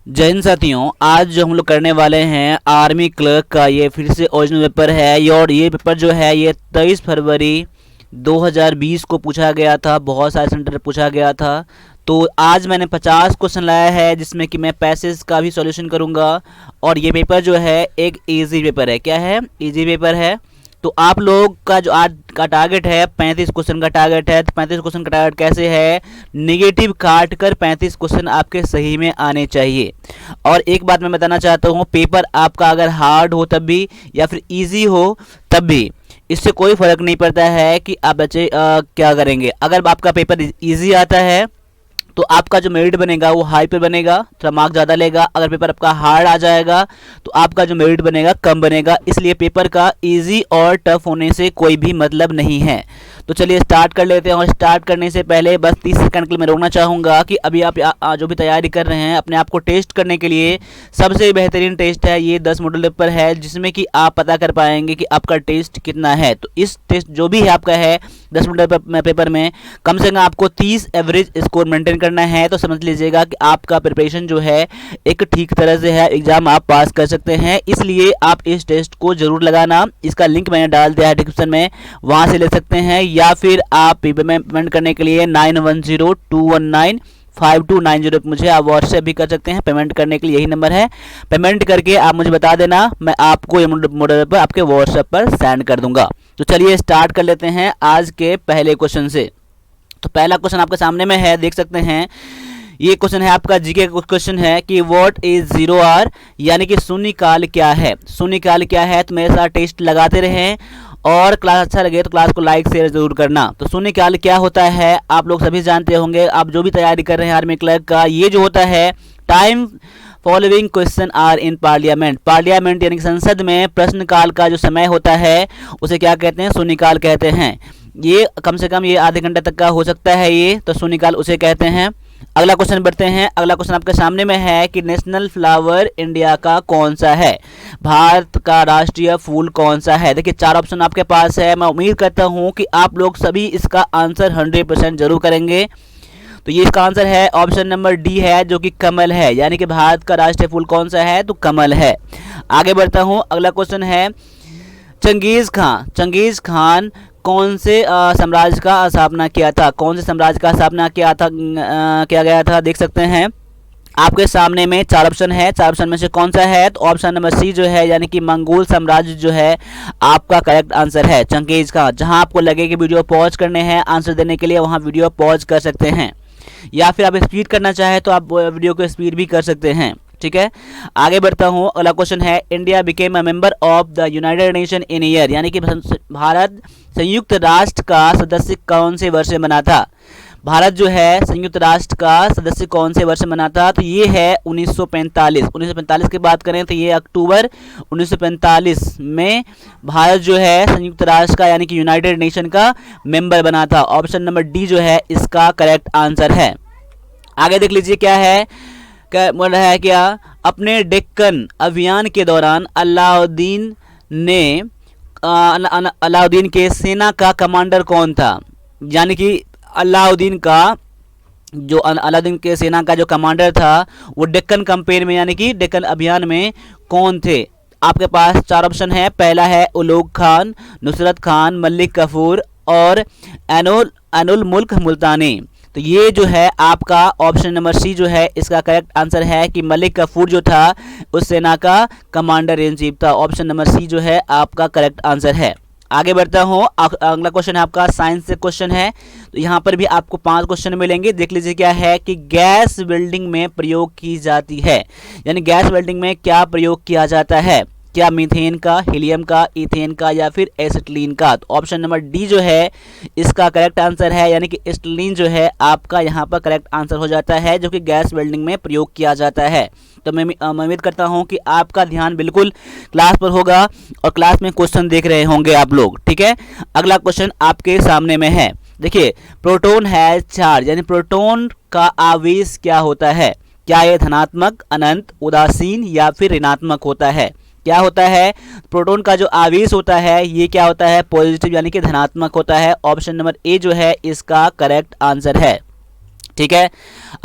जय हिंद साथियों, आज जो हम लोग करने वाले हैं आर्मी क्लर्क का ये फिर से ओरिजिनल पेपर है। और ये पेपर जो है ये 23 फरवरी 2020 को पूछा गया था, बहुत सारे सेंटर पे पूछा गया था। तो आज मैंने 50 क्वेश्चन लाया है जिसमें कि मैं पैसेज का भी सॉल्यूशन करूंगा। और ये पेपर जो है एक इजी पेपर है। क्या है? इजी पेपर है। तो आप लोग का जो आज का टारगेट है 35 क्वेश्चन का टारगेट है। तो 35 क्वेश्चन का टारगेट कैसे है? नेगेटिव काट कर 35 क्वेश्चन आपके सही में आने चाहिए। और एक बात मैं बताना चाहता हूँ, पेपर आपका अगर हार्ड हो तब भी या फिर इजी हो तब भी इससे कोई फ़र्क नहीं पड़ता है कि आप बच्चे क्या करेंगे। अगर आपका पेपर इजी आता है तो आपका जो मेरिट बनेगा वो हाई पे बनेगा, थोड़ा मार्क ज़्यादा लेगा। अगर पेपर आपका हार्ड आ जाएगा तो आपका जो मेरिट बनेगा कम बनेगा। इसलिए पेपर का इजी और टफ होने से कोई भी मतलब नहीं है। तो चलिए स्टार्ट कर लेते हैं। और स्टार्ट करने से पहले बस 30 सेकंड के लिए मैं रोकना चाहूँगा कि अभी आप जो भी तैयारी कर रहे हैं अपने आप को टेस्ट करने के लिए सबसे बेहतरीन टेस्ट है ये 10 मॉडल पेपर है, जिसमें कि आप पता कर पाएंगे कि आपका टेस्ट कितना है। तो इस टेस्ट जो भी है आपका है 10 मॉडल पेपर में कम से कम आपको 30 एवरेज स्कोर मेंटेन करना है। तो समझ लीजिएगा कि आपका प्रिपरेशन जो है एक ठीक तरह से है, एग्जाम आप पास कर सकते हैं। इसलिए आप इस टेस्ट को जरूर लगाना। इसका लिंक मैंने डाल दिया है डिस्क्रिप्शन में, वहां से ले सकते हैं। या फिर आप पेमेंट करने के लिए 9102195290 मुझे आप व्हाट्सएप भी कर सकते हैं। पेमेंट करने के लिए यही नंबर है। पेमेंट करके आप मुझे बता देना, मैं आपको ये मॉडल पर आपके व्हाट्सएप पर सेंड कर दूंगा। तो चलिए स्टार्ट कर लेते हैं आज के पहले क्वेश्चन से। तो पहला क्वेश्चन आपके सामने में है, देख सकते हैं। ये क्वेश्चन है आपका जीके का क्वेश्चन है कि व्हाट इज 0R, यानी कि शून्यकाल क्या है। शून्यकाल क्या है? तो मेरे साथ टेस्ट लगाते रहें और क्लास अच्छा लगे तो क्लास को लाइक शेयर जरूर करना। तो शून्यकाल क्या होता है आप लोग सभी जानते होंगे। आप जो भी तैयारी कर रहे हैं आर्मी क्लर्क का, ये जो होता है time following question are in parliament. Parliament यानी कि संसद में प्रश्नकाल का जो समय होता है उसे क्या कहते हैं? शून्यकाल कहते हैं। ये कम से कम ये आधे घंटे तक का हो सकता है ये, तो शून्यकाल उसे कहते हैं। अगला क्वेश्चन बढ़ते हैं। अगला क्वेश्चन आपके सामने में है कि नेशनल फ्लावर इंडिया का कौन सा है। भारत का राष्ट्रीय फूल कौन सा है। देखिए 4 ऑप्शन आपके पास है। मैं उम्मीद करता हूं कि आप लोग सभी इसका आंसर 100% जरूर करेंगे। तो ये इसका आंसर है ऑप्शन नंबर डी है, जो कि कमल है। यानी कि भारत का राष्ट्रीय फूल कौन सा है? तो कमल है। आगे बढ़ता हूं। अगला क्वेश्चन है चंगेज खान कौन से साम्राज्य का स्थापना किया था। कौन से साम्राज्य का स्थापना किया गया था, देख सकते हैं। आपके सामने में 4 ऑप्शन है। 4 ऑप्शन में से कौन सा है? तो ऑप्शन नंबर सी जो है, यानी कि मंगोल साम्राज्य जो है आपका करेक्ट आंसर है, चंगेज खान। जहां आपको लगे कि वीडियो पॉज करने हैं आंसर देने के लिए, वहां वीडियो पॉज कर सकते हैं। या फिर आप स्पीड करना चाहे तो आप वीडियो को स्पीड भी कर सकते हैं। ठीक है, आगे बढ़ता हूं। अगला क्वेश्चन है India became a member of the United nation in year, यानी कि भारत संयुक्त राष्ट्र का सदस्य कौन से वर्ष में बना था। भारत जो है संयुक्त राष्ट्र का सदस्य कौन से वर्ष में बना था? तो ये है 1945। 1945 की बात करें तो ये अक्टूबर 1945 में भारत जो है संयुक्त राष्ट्र का यानी कि यूनाइटेड नेशन का मेंबर बना था। ऑप्शन नंबर डी जो है इसका करेक्ट आंसर है। आगे देख लीजिए क्या है, बोल रहा है क्या, अपने डेक्कन अभियान के दौरान अलाउद्दीन के सेना का कमांडर कौन था। यानी कि अलाउद्दीन के सेना का जो कमांडर था वो डेक्कन कैंपेन में यानी कि डेक्कन अभियान में कौन थे। आपके पास 4 ऑप्शन है। पहला है उलोग खान, नुसरत खान, मलिक कफूर और अनुल मुल्क मुल्तानी। तो ये जो है आपका ऑप्शन नंबर सी जो है इसका करेक्ट आंसर है कि मलिक कफूर जो था उस सेना का कमांडर इन चीफ था। ऑप्शन नंबर सी जो है आपका करेक्ट आंसर है। आगे बढ़ता हूँ। अगला क्वेश्चन है आपका साइंस से क्वेश्चन है। तो यहाँ पर भी आपको 5 क्वेश्चन मिलेंगे। देख लीजिए क्या है कि गैस वेल्डिंग में प्रयोग की जाती है, यानी गैस वेल्डिंग में क्या प्रयोग किया जाता है। क्या मीथेन का, हीलियम का, इथेन का या फिर एसिटिलीन का। तो ऑप्शन नंबर डी जो है इसका करेक्ट आंसर है, यानी कि एसिटिलीन जो है आपका यहाँ पर करेक्ट आंसर हो जाता है, जो कि गैस वेल्डिंग में प्रयोग किया जाता है। तो मैं उम्मीद करता हूँ कि आपका ध्यान बिल्कुल क्लास पर होगा और क्लास में क्वेश्चन देख रहे होंगे आप लोग। ठीक है, अगला क्वेश्चन आपके सामने में है। देखिए प्रोटॉन हैज चार्ज, यानी प्रोटॉन का आवेश क्या होता है। क्या ये धनात्मक, अनंत, उदासीन या फिर ऋणात्मक होता है। क्या होता है? प्रोटॉन का जो आवेश होता है ये क्या होता है? पॉजिटिव यानी कि धनात्मक होता है। ऑप्शन नंबर ए जो है इसका करेक्ट आंसर है। ठीक है।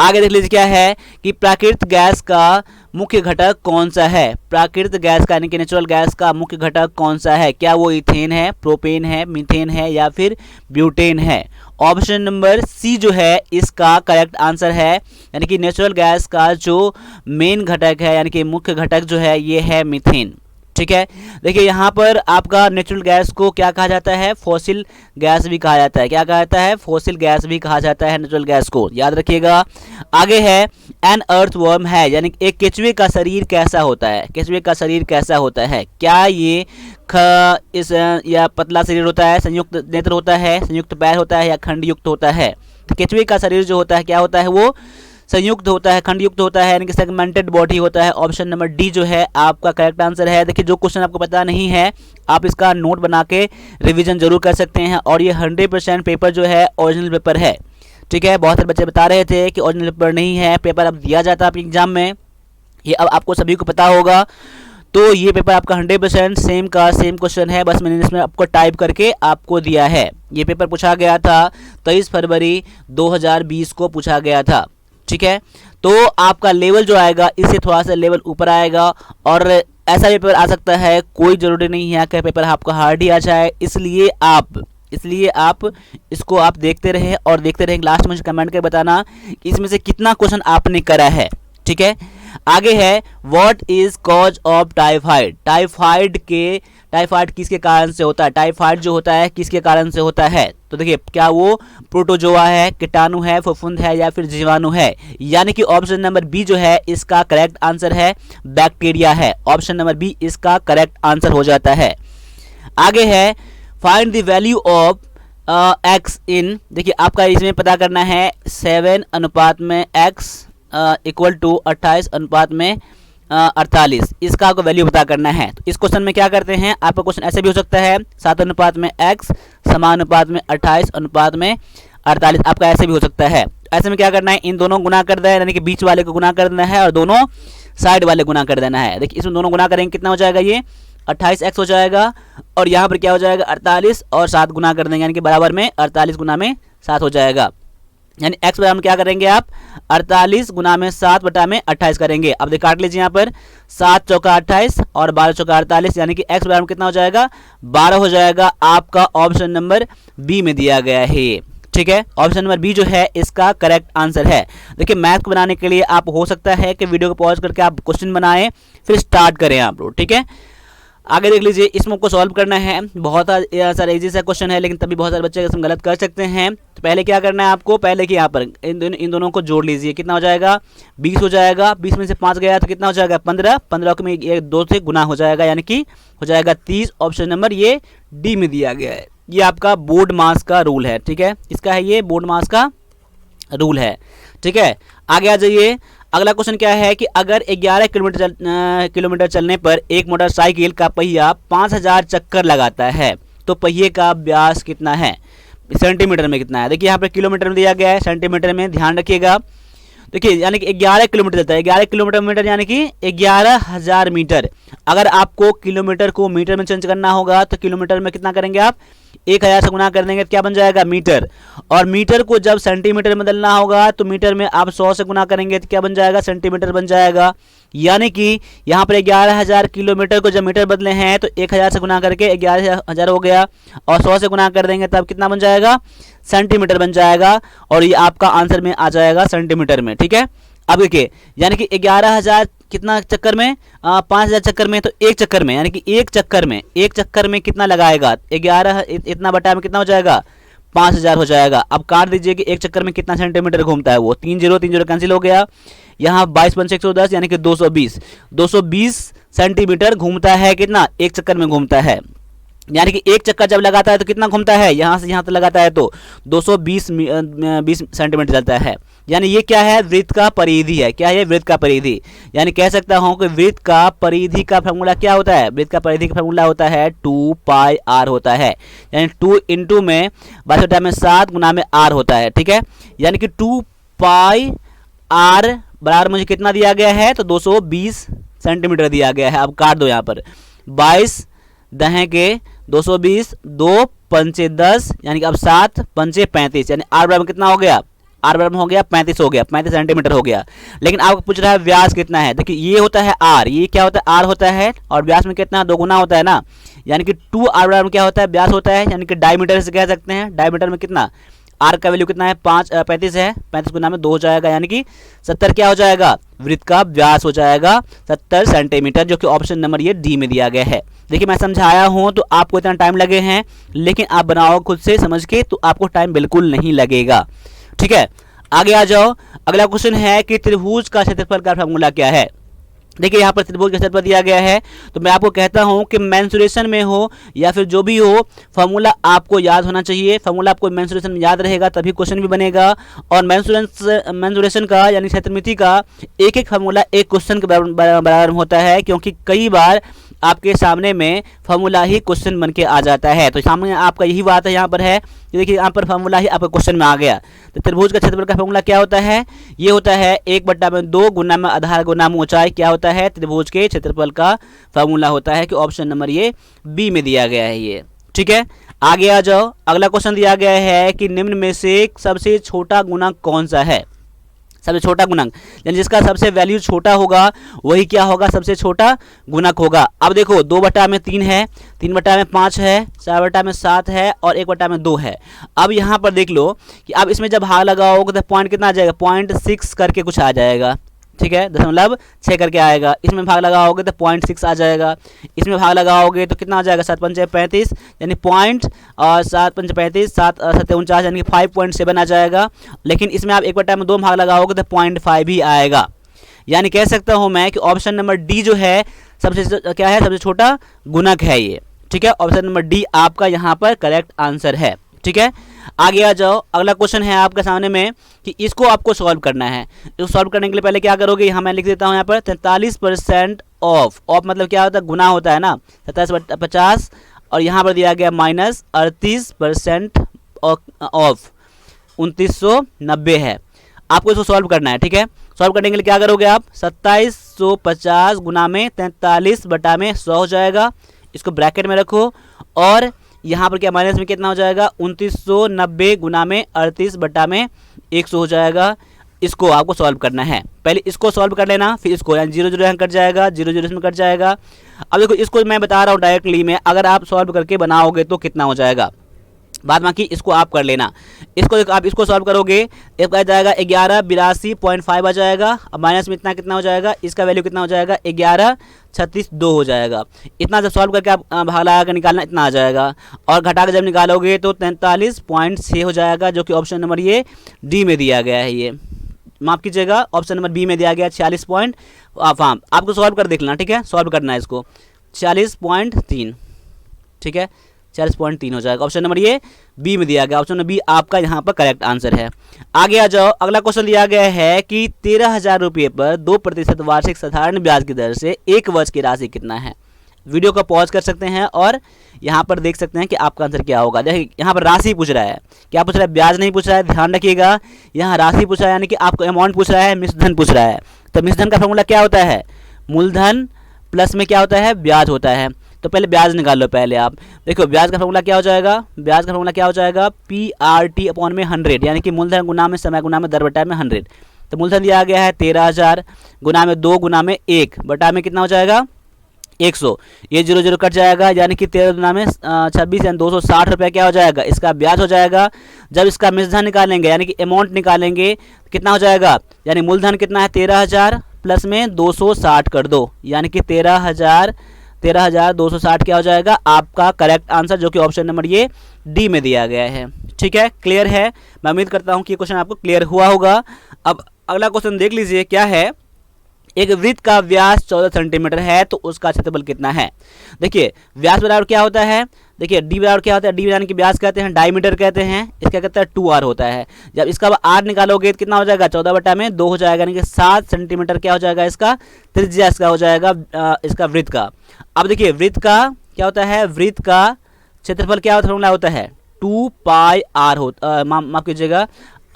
आगे देख लीजिए क्या है कि प्राकृतिक गैस का मुख्य घटक कौन सा है। प्राकृतिक गैस का यानी कि नेचुरल गैस का मुख्य घटक कौन सा है। क्या वो इथेन है, प्रोपेन है, मीथेन है या फिर ब्यूटेन है। ऑप्शन नंबर सी जो है इसका करेक्ट आंसर है, यानी कि नेचुरल गैस का जो मेन घटक है यानी कि मुख्य घटक जो है ये है मीथेन। ठीक है, देखिए यहाँ पर आपका नेचुरल गैस को क्या कहा जाता है, फॉसिल गैस भी कहा जाता है। क्या कहा जाता है, फॉसिल गैस भी कहा जाता है नेचुरल गैस को, याद रखिएगा। आगे है एन अर्थवर्म है, यानी एक केचुए का शरीर कैसा होता है। केचुए का शरीर कैसा होता है, क्या ये या पतला शरीर होता है, संयुक्त नेत्र होता है, संयुक्त पैर होता है या खंड युक्त होता है। तो केचुए का शरीर जो होता है क्या होता है, वो संयुक्त होता है, खंडयुक्त होता है, यानी कि सेगमेंटेड बॉडी होता है। ऑप्शन नंबर डी जो है आपका करेक्ट आंसर है। देखिए जो क्वेश्चन आपको पता नहीं है आप इसका नोट बना के रिवीजन जरूर कर सकते हैं, और ये 100% पेपर जो है ओरिजिनल पेपर है। ठीक है, बहुत सारे बच्चे बता रहे थे कि ओरिजिनल पेपर नहीं है, पेपर अब दिया जाता है आपके एग्जाम में, ये अब आपको सभी को पता होगा। तो ये पेपर आपका 100% सेम का सेम क्वेश्चन है, बस मैंने इसमें आपको टाइप करके आपको दिया है। ये पेपर पूछा गया था 23 फरवरी 2020 को पूछा गया था। ठीक है, तो आपका लेवल जो आएगा इससे थोड़ा सा लेवल ऊपर आएगा, और ऐसा पेपर आ सकता है, कोई ज़रूरी नहीं है कि पेपर आपका हार्ड ही आ जाए। इसलिए आप इसको आप देखते रहे और देखते रहे, लास्ट में कमेंट करके बताना इसमें से कितना क्वेश्चन आपने करा है। ठीक है, आगे है what is cause of typhoid. Typhoid किसके कारण से होता है, टाइफाइड जो होता है किसके कारण से होता है। तो देखिए क्या वो प्रोटोजोआ है, कीटाणु है, फफूंद है या फिर जीवाणु है, यानी कि ऑप्शन नंबर बी जो है इसका करेक्ट आंसर है, बैक्टीरिया है। ऑप्शन नंबर बी इसका करेक्ट आंसर हो जाता है। आगे है find the value of x in, देखिए आपका इसमें पता करना है 7 अनुपात में x इक्वल टू 28 अनुपात में 48, इसका आपको वैल्यू पता करना है। तो इस क्वेश्चन में क्या करते हैं, आपका क्वेश्चन ऐसे भी हो सकता है 7 अनुपात में x समानुपात में 28 अनुपात में 48, आपका ऐसे भी हो सकता है। ऐसे में क्या करना है, इन दोनों गुना कर देना है, यानी कि बीच वाले को गुना कर देना है और दोनों साइड वाले गुना कर देना है। देखिए इसमें दोनों गुना करेंगे कितना हो जाएगा, ये 28x हो जाएगा, और यहाँ पर क्या हो जाएगा 48 और 7 गुना कर देंगे, यानी कि बराबर में 48 गुना में 7 हो जाएगा। यानी x बराबर में क्या करेंगे आप 48 गुना में 7 बटा में 28 करेंगे। अब काट लीजिए यहाँ पर 7 चौका 28 और 12 चौका 48, यानी कि x बराबर में कितना हो जाएगा 12 हो जाएगा। आपका ऑप्शन नंबर बी में दिया गया है। ठीक है, ऑप्शन नंबर बी जो है इसका करेक्ट आंसर है। देखिए मैथ को बनाने के लिए आप हो सकता है कि वीडियो को पॉज करके आप क्वेश्चन बनाएं फिर स्टार्ट करें आप लोग। ठीक है, आगे देख लीजिए, इसमें को सॉल्व करना है, बहुत सारा इजी सा क्वेश्चन है, लेकिन तभी बहुत सारे बच्चे इसमें गलत कर सकते हैं। तो पहले क्या करना है आपको, पहले कि यहाँ पर इन दोनों को जोड़ लीजिए, कितना हो जाएगा 20 हो जाएगा, 20 में से 5 गया तो कितना हो जाएगा 15, 15 में 2 से गुना हो जाएगा, यानी कि हो जाएगा 30। ऑप्शन नंबर ये डी में दिया गया है। ये आपका बोर्ड मास का रूल है। ठीक है, इसका है ये बोर्ड मास का रूल है। ठीक है, आगे आ जाइए। अगला क्वेश्चन क्या है कि अगर 11 किलोमीटर चलने पर एक मोटरसाइकिल का पहिया 5000 चक्कर लगाता है तो पहिए का व्यास कितना है, सेंटीमीटर में कितना है। देखिए यहाँ पर किलोमीटर में दिया गया है, सेंटीमीटर में ध्यान रखिएगा। देखिए यानी कि 11 किलोमीटर चलता है, 11 किलोमीटर यानी कि 11,000 मीटर। अगर आपको किलोमीटर को मीटर में चेंज करना होगा तो किलोमीटर में कितना करेंगे आप 1000 से गुना कर देंगे तो क्या बन जाएगा मीटर, और मीटर को जब सेंटीमीटर में बदलना होगा तो मीटर में आप 100 से गुना करेंगे तो क्या बन जाएगा सेंटीमीटर बन जाएगा। यानी कि यहाँ पर 11,000 किलोमीटर को जब मीटर बदले हैं तो 1000 से गुना करके 11,000 हो गया, और 100 से गुना कर देंगे तब कितना बन जाएगा सेंटीमीटर बन जाएगा, और ये आपका आंसर में आ जाएगा सेंटीमीटर में। ठीक है, अब देखिए यानी कि 11,000 कितना चक्कर में 5,000 चक्कर में, तो एक चक्कर में यानी कि एक चक्कर में कितना लगाएगा 11 इतना बटा में कितना हो जाएगा 5,000 हो जाएगा। अब काट दीजिए कि एक चक्कर में कितना सेंटीमीटर घूमता है, वो 3 0 कैंसिल हो गया, यहाँ 22 पंच 110 यानी कि 220 सेंटीमीटर घूमता है, कितना एक चक्कर में घूमता है। यानी कि एक चक्कर जब लगाता है तो कितना घूमता है, यहाँ से यहाँ तक लगाता है तो 220 सेंटीमीटर चलता है। यानी ये क्या है वृत्त का परिधि है। क्या है वृत्त का परिधि, यानी कह सकता हूँ कि वृत्त का परिधि का फॉर्मूला क्या होता है, वृत्त का परिधि का फॉर्मूला होता है 2 पाई r होता है, यानी 2 इंटू में 22 में 7 गुना में r होता है। ठीक है, यानी कि 2 पाई r बराबर मुझे कितना दिया गया है तो 220 सेंटीमीटर दिया गया है। अब काट दो यहाँ पर 22 दहें के 220 2 पंचे 10 यानी कि अब 7 पंचे 35, यानी r बराबर कितना हो गया आर बराबर हो गया 35 हो गया, 35 सेंटीमीटर हो गया। लेकिन आपको पूछ रहा है व्यास कितना है। देखिए ये होता है आर, ये क्या होता है आर होता है, और व्यास में कितना दोगुना होता है ना, यानी कि 2r बराबर क्या होता है व्यास होता है, यानी कि डायमीटर से कह सकते हैं। डायमीटर में कितना आर का वैल्यू कितना है 35 है, 35 गुना में 2 हो जाएगा, यानी कि 70 क्या हो जाएगा वृत्त का व्यास हो जाएगा 70 सेंटीमीटर, जो कि ऑप्शन नंबर ये डी में दिया गया है। देखिए मैं समझाया हूं तो आपको इतना टाइम लगे हैं, लेकिन आप बनाओ खुद से समझ के तो आपको टाइम बिल्कुल नहीं लगेगा। ठीक है, आगे आ जाओ। अगला क्वेश्चन है कि त्रिभुज का क्षेत्रफल का फॉर्मूला क्या है। देखिए यहाँ पर त्रिभुज का क्षेत्रफल दिया गया है, तो मैं आपको कहता हूँ कि मेंसुरेशन में हो या फिर जो भी हो, फॉर्मूला आपको याद होना चाहिए। फॉर्मूला आपको मेंसुरेशन में याद रहेगा तभी क्वेश्चन भी बनेगा। और मेंसुरेशन का यानी क्षेत्रमिति का एक एक फॉर्मूला एक क्वेश्चन के बराबर होता है, क्योंकि कई बार आपके सामने में फॉर्मूला ही क्वेश्चन बन के आ जाता है। तो सामने आपका यही बात है, यहाँ पर है देखिए यहाँ पर फॉर्मूला ही आपका क्वेश्चन में आ गया। तो त्रिभुज का क्षेत्रफल का फॉर्मूला क्या होता है, ये होता है 1/2 गुना में आधार गुना में ऊंचाई। क्या होता है त्रिभुज के क्षेत्रफल का फॉर्मूला होता है, कि ऑप्शन नंबर ये बी में दिया गया है ये। ठीक है, आगे आ जाओ। अगला क्वेश्चन दिया गया है कि निम्न में से सबसे छोटा गुणक कौन सा है। सबसे छोटा गुणक यानी जिसका सबसे वैल्यू छोटा होगा वही क्या होगा सबसे छोटा गुणक होगा। अब देखो 2/3 है, 3/5 है, 4/7 है और 1/2 है। अब यहाँ पर देख लो कि अब इसमें जब भाग लगाओगे तो पॉइंट कितना आ जाएगा 0.6 करके कुछ आ जाएगा। ठीक है, 0.6 करके आएगा। इसमें भाग लगाओगे तो 0.6 आ जाएगा। इसमें भाग लगाओगे तो कितना आ जाएगा 7×5 = 35, यानी 7×5 = 35, 7×7 = 49, यानी कि 5.7 आ जाएगा। लेकिन इसमें आप 1/2 भाग लगाओगे तो 0.5 ही आएगा। यानी कह सकता हूं मैं कि ऑप्शन नंबर डी जो है सबसे क्या है सबसे छोटा गुणक है ये। ठीक है, ऑप्शन नंबर डी आपका यहाँ पर करेक्ट आंसर है। ठीक है, आगे आ जाओ। अगला क्वेश्चन है आपके सामने में कि इसको आपको सॉल्व करना है। इसको सॉल्व करने के लिए पहले क्या करोगे, यहाँ मैं लिख देता हूँ यहाँ पर 43% ऑफ मतलब क्या होता है गुना होता है ना 27/50, और यहाँ पर दिया गया -38% ऑफ 2990 है। आपको इसको सॉल्व करना है। ठीक है, सॉल्व करने के लिए क्या करोगे आप 2750 गुना में 43/100 हो जाएगा। इसको ब्रैकेट में रखो और यहाँ पर क्या माइनस में कितना हो जाएगा 2990 गुना में 38/100 हो जाएगा। इसको आपको सॉल्व करना है। पहले इसको सॉल्व कर लेना, फिर इसको यानी 0 0 यहाँ कट जाएगा, 0 0 इसमें कट जाएगा। अब देखो इसको मैं बता रहा हूँ डायरेक्टली में, अगर आप सॉल्व करके बनाओगे तो कितना हो जाएगा, बाद बाकी इसको आप कर लेना। इसको आप इसको सॉल्व करोगे एक आ जाएगा 1182.5 आ जाएगा। अब माइनस में इतना कितना हो जाएगा, इसका वैल्यू कितना हो जाएगा 1136.2 हो जाएगा। इतना जब सॉल्व करके आप भाग लगा कर निकालना इतना आ जाएगा, और घटा के जब निकालोगे तो 43.6 हो जाएगा, जो कि ऑप्शन नंबर ये डी में दिया गया है। ये माफ़ कीजिएगा ऑप्शन नंबर बी में दिया गया 46 पॉइंट। हाँ आपको सॉल्व कर देख लेना। ठीक है, सॉल्व करना है इसको 40.3। ठीक है, 40.3 हो जाएगा। ऑप्शन नंबर ये बी में दिया गया, ऑप्शन नंबर बी आपका यहाँ पर करेक्ट आंसर है। आगे आ जाओ। अगला क्वेश्चन दिया गया है कि 13,000 रुपये पर 2% वार्षिक साधारण ब्याज की दर से 1 वर्ष की राशि कितना है। वीडियो को पॉज कर सकते हैं और यहाँ पर देख सकते हैं कि आपका आंसर क्या होगा। देखिए यहाँ पर राशि पूछ रहा है, क्या पूछ रहा है ब्याज नहीं पूछ रहा है, ध्यान रखिएगा। यहाँ राशि पूछ रहा है यानी कि आपको अमाउंट पूछ रहा है, मिश्रधन पूछ रहा है। तो मिश्रधन का फॉर्मूला क्या होता है, मूलधन प्लस में क्या होता है ब्याज होता है। तो पहले ब्याज निकाल लो पहले आप। देखो ब्याज का फॉर्मूला क्या हो जाएगा, ब्याज का फॉर्मूला क्या हो जाएगा PRT/100, यानी कि मूलधन गुना में समय गुना में दर बटा में 100। तो मूलधन दिया गया है 13,000 गुना में 2 गुना में 1 बटा में कितना हो जाएगा 100। ये 0 0 कट जाएगा, यानी कि 13 गुना में 26 यानी 260 रुपये क्या हो जाएगा इसका ब्याज हो जाएगा। जब इसका मिश्रधन निकालेंगे यानी कि अमाउंट निकालेंगे कितना हो जाएगा, यानी मूलधन कितना है 13,000 प्लस में 260 कर दो, यानी कि 13,260 क्या हो जाएगा आपका करेक्ट आंसर, जो कि ऑप्शन नंबर ये डी में दिया गया है। ठीक है, क्लियर है। मैं उम्मीद करता हूँ कि क्वेश्चन आपको क्लियर हुआ होगा। अब अगला क्वेश्चन देख लीजिए क्या है। एक वृत्त का व्यास 14 सेंटीमीटर है तो उसका क्षेत्रफल कितना है। देखिए व्यास बराबर क्या होता है, देखिए डी बराबर क्या होता है, डी यानी कि व्यास कहते हैं, डायमीटर कहते हैं, इसका कहता है 2r होता है। जब इसका r निकालोगे तो कितना हो जाएगा 14/2 हो जाएगा, यानी कि 7 सेंटीमीटर क्या हो जाएगा इसका त्रिज्या इसका हो जाएगा इसका वृत्त का। अब देखिए वृत्त का क्या होता है, वृत्त का क्षेत्रफल क्या होता है 2πr होता, माफ कीजिएगा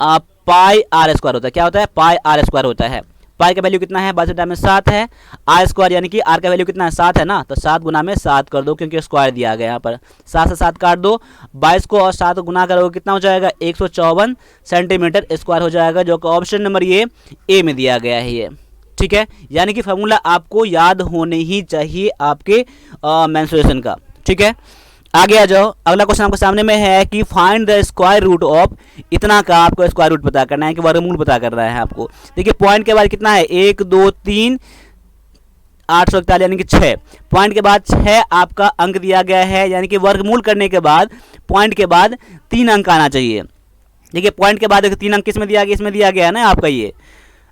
πr² होता है। क्या होता है πr² होता है। पाई का वैल्यू कितना है, 22 में 7 है, आर स्क्वायर यानी कि आर का वैल्यू कितना है 7 है ना, तो 7 गुना में 7 कर दो क्योंकि स्क्वायर दिया गया यहाँ पर, 7 से 7 काट दो, 22 को और 7 को गुना करोगे कितना हो जाएगा 154 सेंटीमीटर स्क्वायर हो जाएगा, जो कि ऑप्शन नंबर ये ए में दिया गया है ये। ठीक है, यानी कि फार्मूला आपको याद होने ही चाहिए आपके मेंस्ट्रुएशन का। ठीक है, आगे आ जाओ, अगला क्वेश्चन आपके सामने में है कि find the square root of इतना का, आपको स्क्वायर रूट पता करना है कि वर्गमूल पता करना है आपको। देखिए पॉइंट के बाद कितना है 1 2 3 841 यानी कि 6, पॉइंट के बाद 6 आपका अंक दिया गया है, यानी कि वर्गमूल करने के बाद पॉइंट के बाद 3 अंक आना चाहिए। देखिए पॉइंट के बाद देखो 3 अंक किसमें दिया गया, इसमें दिया गया है ना आपका ये,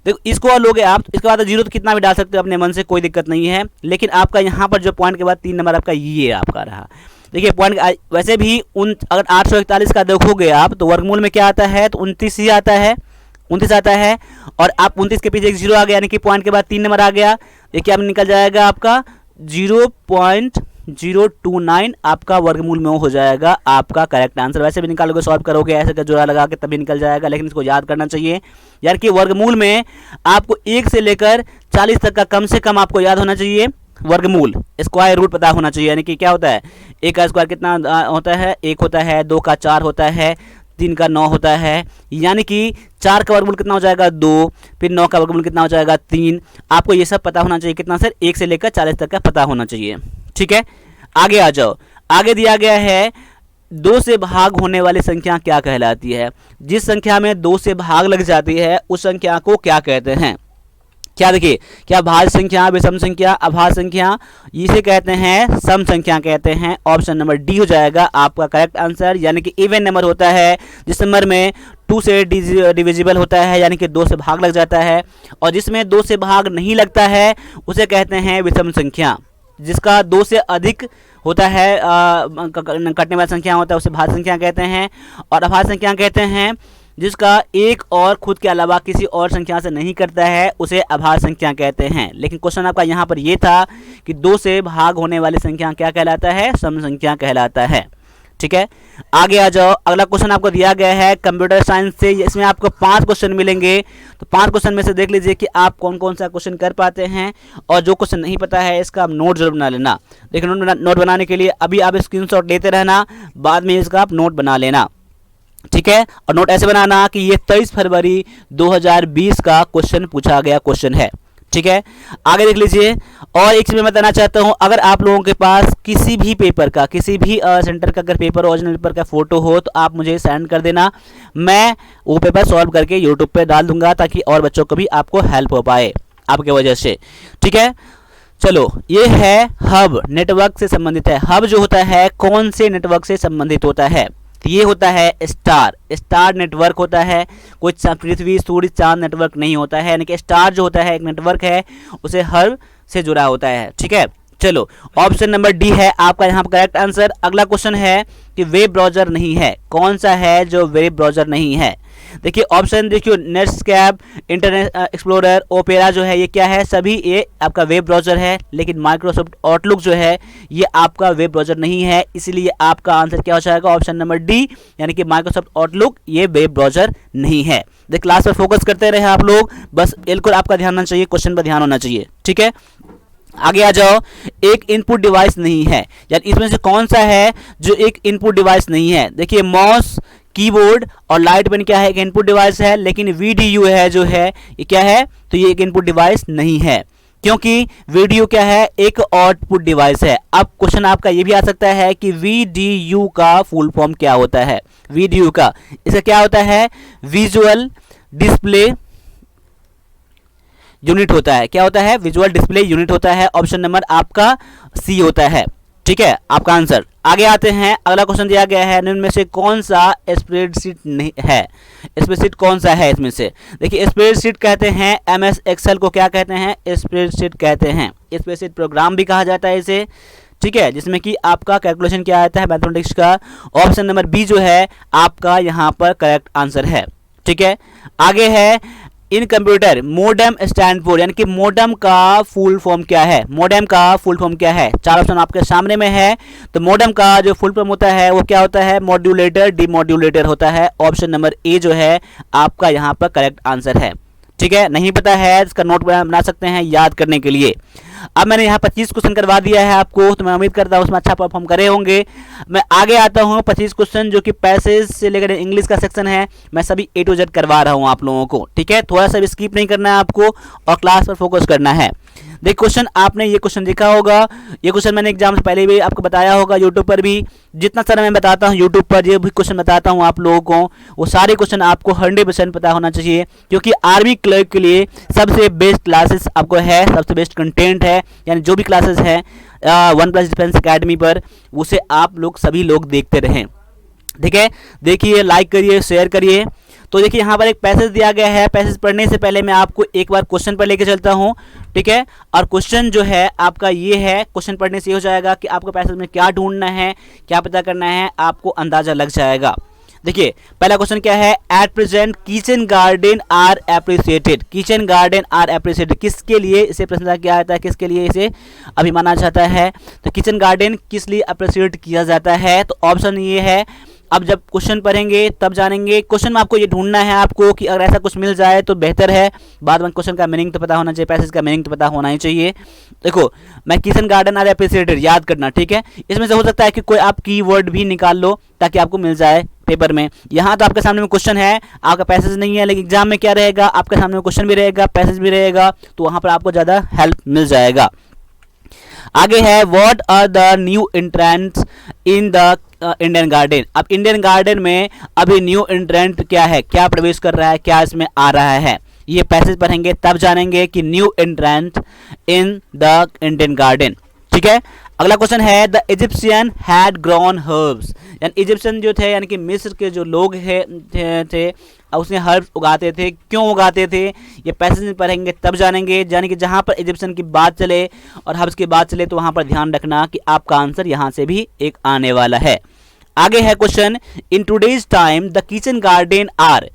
देखो इसको और लोगे आप, इसके बाद जीरो तो कितना भी डाल सकते हो अपने मन से, कोई दिक्कत नहीं है, लेकिन आपका यहाँ पर जो पॉइंट के बाद 3 नंबर आपका ये आपका रहा। देखिए पॉइंट वैसे भी अगर 841 का देखोगे आप तो वर्गमूल में क्या आता है, तो 29 ही आता है, 29 आता है, और आप 29 के पीछे एक जीरो आ गया, यानी कि पॉइंट के बाद 3 नंबर आ गया, देखिए अब निकल जाएगा आपका 0.029 आपका वर्गमूल में हो जाएगा आपका करेक्ट आंसर। वैसे भी निकालोगे, सॉल्व करोगे ऐसे जोड़ा लगा के तभी निकल जाएगा, लेकिन इसको याद करना चाहिए यार कि वर्गमूल में आपको 1 से लेकर 40 तक का कम से कम आपको याद होना चाहिए वर्गमूल, स्क्वायर रूट पता होना चाहिए। यानी कि क्या होता है, 1 का स्क्वायर कितना होता है 1 होता है, 2 का 4 होता है, 3 का 9 होता है, यानी कि 4 का वर्गमूल कितना हो जाएगा 2, फिर 9 का वर्गमूल कितना हो जाएगा 3। आपको ये सब पता होना चाहिए, कितना सर 1 से लेकर 40 तक का पता होना चाहिए। ठीक है, आगे आ जाओ, आगे दिया गया है 2 से भाग होने वाली संख्या क्या कहलाती है। जिस संख्या में 2 से भाग लग जाती है उस संख्या को क्या कहते हैं। क्या देखिए, क्या भाज्य संख्या, विषम संख्या, अभाज्य संख्या, इसे कहते हैं सम संख्या कहते हैं। ऑप्शन नंबर डी हो जाएगा आपका करेक्ट आंसर, यानी कि इवन नंबर होता है जिस नंबर में 2 से डिविजिबल होता है, यानी कि 2 से भाग लग जाता है, और जिसमें 2 से भाग नहीं लगता है उसे कहते हैं विषम संख्या। जिसका 2 से अधिक होता है कटने वाली संख्या होता है उसे भाज्य संख्या कहते हैं, और अभाज्य संख्या कहते हैं जिसका एक और खुद के अलावा किसी और संख्या से नहीं करता है उसे अभाज्य संख्या कहते हैं। लेकिन क्वेश्चन आपका यहाँ पर ये था कि 2 से भाग होने वाली संख्या क्या कहलाता है, सम संख्या कहलाता है। ठीक है, आगे आ जाओ, अगला क्वेश्चन आपको दिया गया है कंप्यूटर साइंस से, इसमें आपको 5 क्वेश्चन मिलेंगे, तो 5 क्वेश्चन में से देख लीजिए कि आप कौन कौन सा क्वेश्चन कर पाते हैं, और जो क्वेश्चन नहीं पता है इसका आप नोट जरूर बना लेना। देखिए नोट बनाने के लिए अभी आप स्क्रीनशॉट लेते रहना, बाद में इसका आप नोट बना लेना। ठीक है, और नोट ऐसे बनाना कि ये 23 फरवरी 2020 का क्वेश्चन पूछा गया क्वेश्चन है। ठीक है, आगे देख लीजिए, और एक चीज मैं बताना चाहता हूं, अगर आप लोगों के पास किसी भी पेपर का, किसी भी सेंटर का अगर पेपर ओरिजिनल पेपर का फोटो हो तो आप मुझे सेंड कर देना, मैं वो पेपर सॉल्व करके यूट्यूब पे डाल दूंगा ताकि और बच्चों को भी आपको हेल्प हो पाए आपके वजह से। ठीक है, चलो ये है हब, नेटवर्क से संबंधित है। हब जो होता है कौन से नेटवर्क से संबंधित होता है, ये होता है स्टार नेटवर्क होता है, कोई पृथ्वी सूर्य चांद नेटवर्क नहीं होता है, यानी कि स्टार जो होता है एक नेटवर्क है, उसे हब से जुड़ा होता है। ठीक है, चलो ऑप्शन नंबर डी है आपका यहाँ पर करेक्ट आंसर। अगला क्वेश्चन है कि वेब ब्राउजर नहीं है, कौन सा है जो वेब ब्राउजर नहीं है। देखिए ऑप्शन देखिए, नेटस्कैप, इंटरनेट एक्सप्लोरर, ओपेरा जो है ये क्या है, सभी ये आपका वेब ब्राउजर है, लेकिन माइक्रोसॉफ्ट आउटलुक जो है ये आपका वेब ब्राउजर नहीं है, इसलिए आपका आंसर क्या हो जाएगा ऑप्शन नंबर डी, यानी कि माइक्रोसॉफ्ट आउटलुक ये वेब ब्राउजर नहीं है। देख क्लास पर फोकस करते रहे आप लोग, बस बिल्कुल आपका ध्यान होना चाहिए, क्वेश्चन पर ध्यान होना चाहिए। ठीक है, आगे आ जाओ, एक इनपुट डिवाइस नहीं है, यानी इसमें से कौन सा है जो एक इनपुट डिवाइस नहीं है। देखिए माउस, कीबोर्ड और लाइट पेन क्या है, एक इनपुट डिवाइस है, लेकिन वीडीयू है जो है ये क्या है, तो ये एक इनपुट डिवाइस नहीं है, क्योंकि वीडियो क्या है एक आउटपुट डिवाइस है। अब क्वेश्चन आपका ये भी आ सकता है कि वीडीयू का फुल फॉर्म क्या होता है। वीडीयू का इसका क्या होता है, विजुअल डिस्प्ले यूनिट होता है। क्या होता है, विजुअल डिस्प्ले यूनिट होता है। ऑप्शन नंबर आपका सी होता है। ठीक है, आपका आंसर। आगे आते हैं, अगला क्वेश्चन दिया गया है, इनमें से कौन सा स्प्रेडशीट नहीं है, स्प्रेडशीट कौन सा है इसमें से। देखिए स्प्रेडशीट कहते हैं, एमएस एक्सेल को क्या कहते हैं, स्प्रेडशीट कहते हैं। स्प्रेडशीट प्रोग्राम भी कहा जाता है इसे। ठीक है, जिसमें कि आपका कैलकुलेशन क्या आता है मैथमेटिक्स का। ऑप्शन नंबर बी जो है आपका यहाँ पर करेक्ट आंसर है। ठीक है, आगे है इन कंप्यूटर मोडेम स्टैंड फॉर, यानी कि मोडेम का फुल फॉर्म क्या है। मोडेम का फुल फॉर्म क्या है, 4 ऑप्शन आपके सामने में है। तो मोडेम का जो फुल फॉर्म होता है वो क्या होता है, मॉड्यूलेटर डीमॉड्यूलेटर होता है। ऑप्शन नंबर ए जो है आपका यहाँ पर करेक्ट आंसर है। ठीक है, नहीं पता है इसका नोट बना सकते हैं याद करने के लिए। अब मैंने यहाँ 25 क्वेश्चन करवा दिया है आपको, तो मैं उम्मीद करता हूँ उसमें अच्छा परफॉर्म करे होंगे। मैं आगे आता हूँ 25 क्वेश्चन जो कि पैसेज से लेकर इंग्लिश का सेक्शन है, मैं सभी A to Z करवा रहा हूँ आप लोगों को, ठीक है। थोड़ा सा भी स्किप नहीं करना है आपको और क्लास पर फोकस करना है। देख क्वेश्चन, आपने ये क्वेश्चन देखा होगा, ये क्वेश्चन मैंने एग्जाम से पहले भी आपको बताया होगा, यूट्यूब पर भी जितना सारा मैं बताता हूँ यूट्यूब पर जो भी क्वेश्चन बताता हूँ आप लोगों को, वो सारे क्वेश्चन आपको 100% पता होना चाहिए, क्योंकि आर्मी क्लर्क के लिए सबसे बेस्ट क्लासेस आपको है, सबसे बेस्ट कंटेंट है, यानी जो भी क्लासेस है 1+ डिफेंस एकेडमी पर, उसे आप लोग सभी लोग देखते रहें, ठीक है। देखिए, लाइक करिए, शेयर करिए। तो देखिए यहाँ पर एक पैसेज दिया गया है, पैसेज पढ़ने से पहले मैं आपको एक बार क्वेश्चन पर लेके चलता हूँ, ठीक है। और क्वेश्चन जो है आपका ये है, क्वेश्चन पढ़ने से ये हो जाएगा कि आपको पैसेज में क्या ढूंढना है, क्या पता करना है, आपको अंदाजा लग जाएगा। देखिए पहला क्वेश्चन क्या है, at present kitchen garden are appreciated, kitchen garden are appreciated, किसके लिए इसे प्रशंसा किया जाता है, किसके लिए इसे अभी माना जाता है, तो किचन गार्डन किस लिए अप्रिसिएट किया जाता है, तो ऑप्शन ये है। अब जब क्वेश्चन पढ़ेंगे तब जानेंगे, क्वेश्चन में आपको ये ढूंढना है आपको कि अगर ऐसा कुछ मिल जाए तो बेहतर है, बाद में क्वेश्चन का मीनिंग तो पता होना चाहिए, पैसेज का मीनिंग तो पता होना ही चाहिए। देखो मैं किचन गार्डन आर एप्रिसिएटेड याद करना, ठीक है। इसमें से हो सकता है कि कोई आप कीवर्ड भी निकाल लो ताकि आपको मिल जाए पेपर में। यहाँ तो आपके सामने में क्वेश्चन है, आपका पैसेज नहीं है, लेकिन एग्जाम में क्या रहेगा, आपके सामने में क्वेश्चन भी रहेगा, पैसेज भी रहेगा, तो वहाँ पर आपको ज़्यादा हेल्प मिल जाएगा। आगे है, what are the new entrants in the Indian garden. अब इंडियन गार्डन में अभी न्यू एंट्रेंट क्या है, क्या प्रवेश कर रहा है, क्या इसमें आ रहा है, ये पैसेज पढ़ेंगे तब जानेंगे कि new एंट्रेंट in the Indian garden, ठीक है। अगला क्वेश्चन है, the Egyptian had grown herbs, यानी इजिप्शियन जो थे यानी कि मिस्र के जो लोग थे उसने हर्ब्स उगाते थे, क्यों उगाते थे, ये पैसेज में पढ़ेंगे तब जानेंगे। यानी कि जहाँ पर इजिप्शियन की बात चले और हर्ब्स की बात चले तो वहाँ पर ध्यान रखना कि आपका आंसर यहाँ से भी एक आने वाला है। आगे है question, in today's time the kitchen garden are,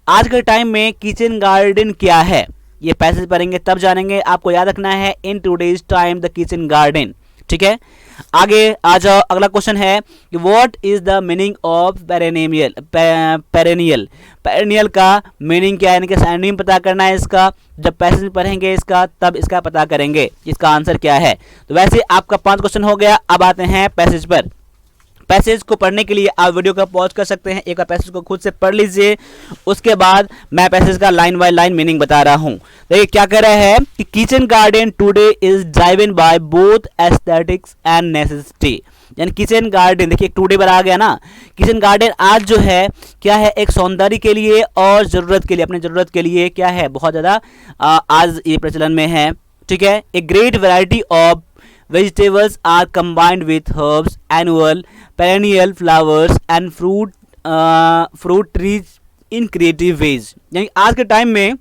आज के टाइम में किचन गार्डन क्या है, ये पैसेज पढ़ेंगे तब जानेंगे। आपको याद रखना है इन today's time the kitchen garden, ठीक है। आगे आ जाओ, अगला क्वेश्चन है कि what is the meaning of perennial, perennial का मीनिंग क्या है, यानी कि सिनोनिम पता करना है इसका। जब पैसेज पढ़ेंगे इसका तब इसका पता करेंगे इसका आंसर क्या है। तो वैसे आपका 5 क्वेश्चन हो गया। अब आते हैं पैसेज पर। पैसेज को पढ़ने के लिए आप वीडियो का पॉज कर सकते हैं, एक बार पैसेज को खुद से पढ़ लीजिए, उसके बाद मैं पैसेज का लाइन बाय लाइन मीनिंग बता रहा हूं। देखिए क्या कह रहा है कि kitchen garden today is driven by both aesthetics and necessity, यानी किचन गार्डन, देखिए टुडे पर आ गया ना, किचन गार्डन आज जो है क्या है, एक सौंदर्य के लिए और ज़रूरत के लिए, अपनी ज़रूरत के लिए क्या है, बहुत ज़्यादा आज ये प्रचलन में है, ठीक है। A great variety of vegetables are combined with herbs, annual, perennial flowers and fruit trees in creative ways, यानी आज के टाइम में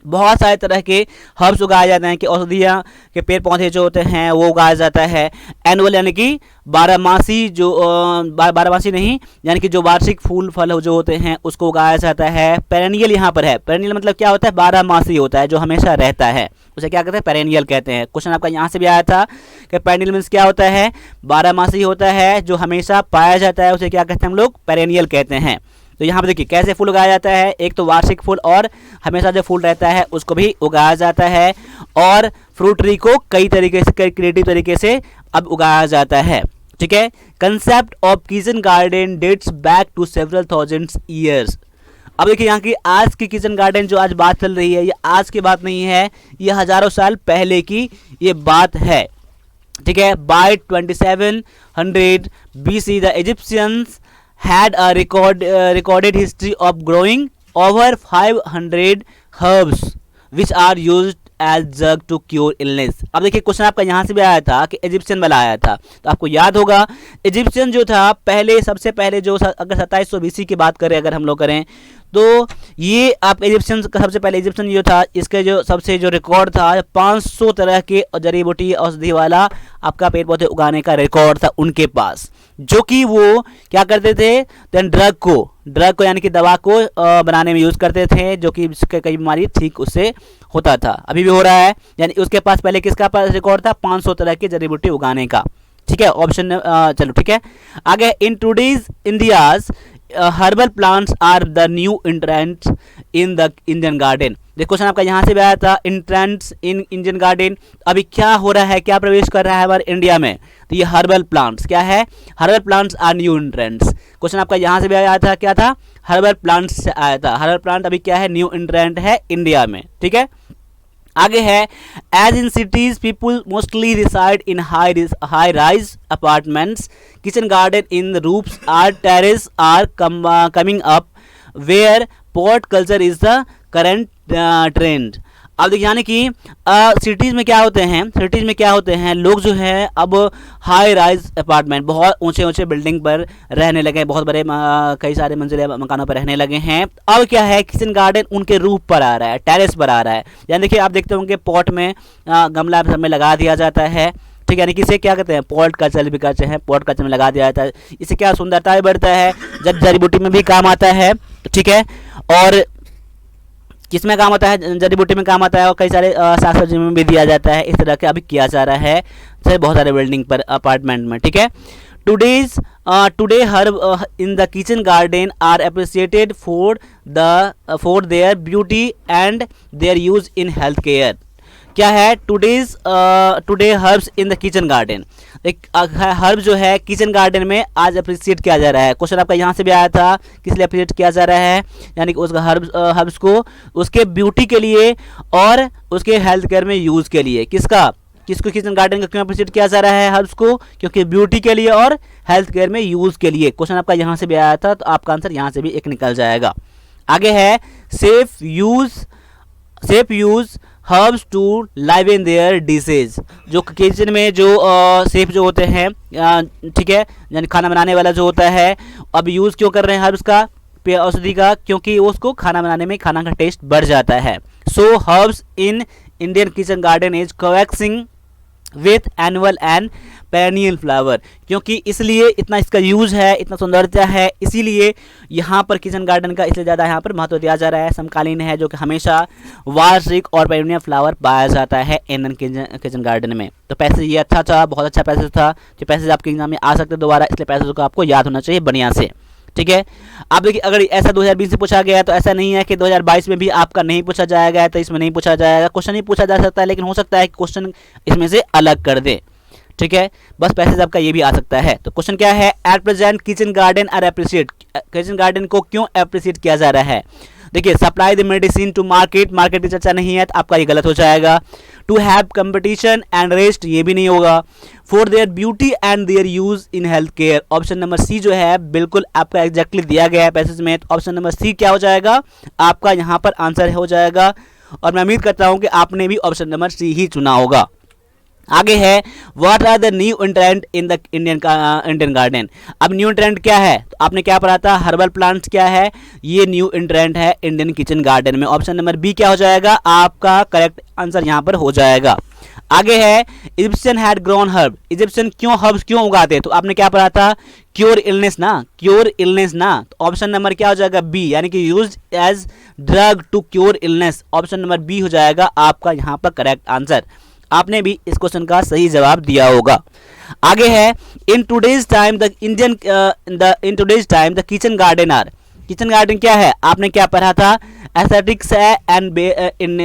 बहुत सारे तरह के हर्ब्स उगाए जाते हैं कि औषधियाँ के पेड़ पौधे जो होते हैं वो उगाया जाता है। एनुअल यानी कि बारहमासी, जो बारहमासी नहीं, यानी कि जो वार्षिक फूल फल जो होते हैं उसको उगाया जाता है। पेरेनियल यहाँ पर है, पेरेनियल मतलब क्या होता है, बारहमासी होता है, जो हमेशा रहता है, उसे क्या कहते हैं, पेरेनियल कहते हैं। क्वेश्चन आपका यहाँ से भी आया था कि पेरेनियल मीन्स क्या होता है, बारहमासी होता है, जो हमेशा पाया जाता है, उसे क्या कहते हैं हम लोग, पेरेनियल कहते हैं। तो यहाँ पर देखिए कैसे फूल उगाया जाता है, एक तो वार्षिक फूल और हमेशा जो फूल रहता है उसको भी उगाया जाता है, और फ्रूट ट्री को कई तरीके से, कई क्रिएटिव तरीके से अब उगाया जाता है, ठीक है। Concept of kitchen garden dates back to several thousands years. अब देखिए यहाँ की आज की किचन गार्डन जो आज बात चल रही है, ये आज की बात नहीं है, ये हजारों साल पहले की ये बात है, ठीक है। By 2700 BC the Egyptians had a recorded history of growing over 500 herbs which are used as drug to cure illness। अब देखिए क्वेश्चन आपका यहाँ से भी आया था कि इजिप्शियन वाला आया था, तो आपको याद होगा इजिप्शियन जो था पहले, सबसे पहले जो अगर 2700 BC की बात करें, अगर हम लोग करें तो ये आप इजिप्शियन का सबसे पहले इजिप्शियन जो था, इसके जो सबसे जो रिकॉर्ड था 500 तरह के जड़ी बूटी औषधि वाला आपका पेड़ पौधे उगाने का रिकॉर्ड था उनके पास, जो कि वो क्या करते थे, देन ड्रग को यानी कि दवा को बनाने में यूज़ करते थे, जो कि कई बीमारी ठीक उससे होता था, अभी भी हो रहा है। यानी उसके पास पहले किसका पास रिकॉर्ड था, 500 तरह की जड़ी बूटी उगाने का, ठीक है। ऑप्शन चलो ठीक है। आगे, in today's India's herbal plants are the new entrants in the Indian garden. देखो क्वेश्चन आपका यहाँ से भी आया था, इंट्रेंट्स इन इंडियन गार्डन, अभी क्या हो रहा है, क्या प्रवेश कर रहा है हमारे इंडिया में, तो ये हर्बल प्लांट्स क्या है, herbal plants are new entrants. Question आपका यहाँ से भी आया था, क्या था, हर्बल प्लांट्स से आया था। हर्बल प्लांट अभी क्या है, न्यू इंट्रेंट है इंडिया में, ठीक है। आगे है, as in cities people mostly reside in high rise apartments, kitchen garden in roofs or terrace are coming up, where pot culture is the current trend. अब देखिए यानी कि सिटीज़ में क्या होते हैं, सिटीज़ में क्या होते हैं, लोग जो है अब हाई राइज अपार्टमेंट, बहुत ऊंचे ऊंचे बिल्डिंग पर रहने लगे हैं, बहुत बड़े कई सारे मंजिले मकानों पर रहने लगे हैं। अब क्या है, किचन गार्डन उनके रूफ पर आ रहा है, टेरेस पर आ रहा है। यानी देखिए आप देखते होंगे पॉट में गमला सब में लगा दिया जाता है, ठीक है, यानी कि इसे क्या कहते हैं, पॉट कल्चर भी कहते हैं, पॉट कल्चर में लगा दिया जाता है। इससे क्या सुंदरता भी बढ़ता है, जब जड़ी बूटी में भी काम आता है, ठीक है, और किसमें काम आता है, जड़ी बूटी में काम आता है, और कई सारे साग सब्जी में भी दिया जाता है। इस तरह के अभी किया जा रहा है बहुत सारे बिल्डिंग पर, अपार्टमेंट में, ठीक है। Today herb in the kitchen garden are appreciated for their beauty and their use in health care. क्या है, today herbs in the kitchen garden, एक हर्ब जो है किचन गार्डन में आज अप्रिशिएट किया जा रहा है। क्वेश्चन आपका यहाँ से भी आया था, किस लिए अप्रिशिएट किया जा रहा है, यानी कि उसका हर्ब्स को उसके ब्यूटी के लिए और उसके हेल्थ केयर में यूज़ के लिए, किसको किचन गार्डन का क्यों अप्रिशिएट किया जा रहा है हर्ब्स को, क्योंकि ब्यूटी के लिए और हेल्थ केयर में यूज़ के लिए। क्वेश्चन आपका यहाँ से भी आया था, तो आपका आंसर यहाँ से भी एक निकल जाएगा। आगे है, safe use herbs to liven their dishes, जो किचन में जो सेफ जो होते हैं, ठीक है, यानी खाना बनाने वाला जो होता है, अब यूज़ क्यों कर रहे हैं हर्ब्स का, औषधि का, क्योंकि उसको खाना बनाने में खाना का टेस्ट बढ़ जाता है। So herbs in Indian kitchen garden is coexisting with annual and perennial flower, क्योंकि इसलिए इतना इसका यूज़ है, इतना सुंदरता है, इसीलिए यहाँ पर किचन गार्डन का इसलिए ज़्यादा यहाँ पर महत्व दिया जा रहा है। समकालीन है, जो कि हमेशा वार्षिक और पेरिनियल फ्लावर पाया जाता है इंडियन किचन गार्डन में। तो पैसेज ये अच्छा था, बहुत अच्छा पैसेज था, जो पैसेज आपके एग्जाम में आ सकते दोबारा, इसलिए पैसेज को आपको याद होना चाहिए बढ़िया से, ठीक है। आप देखिए, अगर ऐसा 2020 से पूछा गया है, तो ऐसा नहीं है कि 2022 में भी आपका नहीं पूछा जाएगा, तो इसमें नहीं पूछा जाएगा। क्वेश्चन ही पूछा जा सकता है, लेकिन हो सकता है कि क्वेश्चन इसमें से अलग कर दे, ठीक है, बस पैसेज आपका ये भी आ सकता है। तो क्वेश्चन क्या है, at present kitchen garden are appreciate, kitchen garden को क्यों अप्रिशिएट किया जा रहा है। देखिए, supply the medicine to market की चर्चा नहीं है, तो आपका ये गलत हो जाएगा। To have competition and rest, ये भी नहीं होगा। For their beauty and their use in health care, option number C जो है बिल्कुल आपका एग्जैक्टली दिया गया है पैसेज में, तो ऑप्शन नंबर सी क्या हो जाएगा, आपका यहाँ पर आंसर हो जाएगा। और मैं उम्मीद करता हूँ कि आपने भी ऑप्शन नंबर सी ही चुना होगा। आगे है, what are the new entrant in the Indian garden. अब न्यू इंट्रेंड क्या है, तो आपने क्या पढ़ा था, हर्बल प्लांट्स क्या है, ये न्यू इंट्रेंड है इंडियन किचन गार्डन में। ऑप्शन नंबर बी क्या हो जाएगा, आपका करेक्ट आंसर यहाँ पर हो जाएगा। आगे है, Egyptian had grown herb, Egyptian क्यों हर्ब्स क्यों उगाते, तो आपने क्या पढ़ा था, क्योर इलनेस ना, क्योर इलनेस ना, तो ऑप्शन नंबर क्या हो जाएगा, बी, यानी कि use as drug to cure illness. Option number B हो जाएगा आपका यहाँ पर करेक्ट आंसर। आपने भी इस क्वेश्चन का सही जवाब दिया होगा। आगे है, in today's time the kitchen garden are, kitchen garden क्या है, आपने क्या पढ़ा था, एस्थेटिक्स है एंड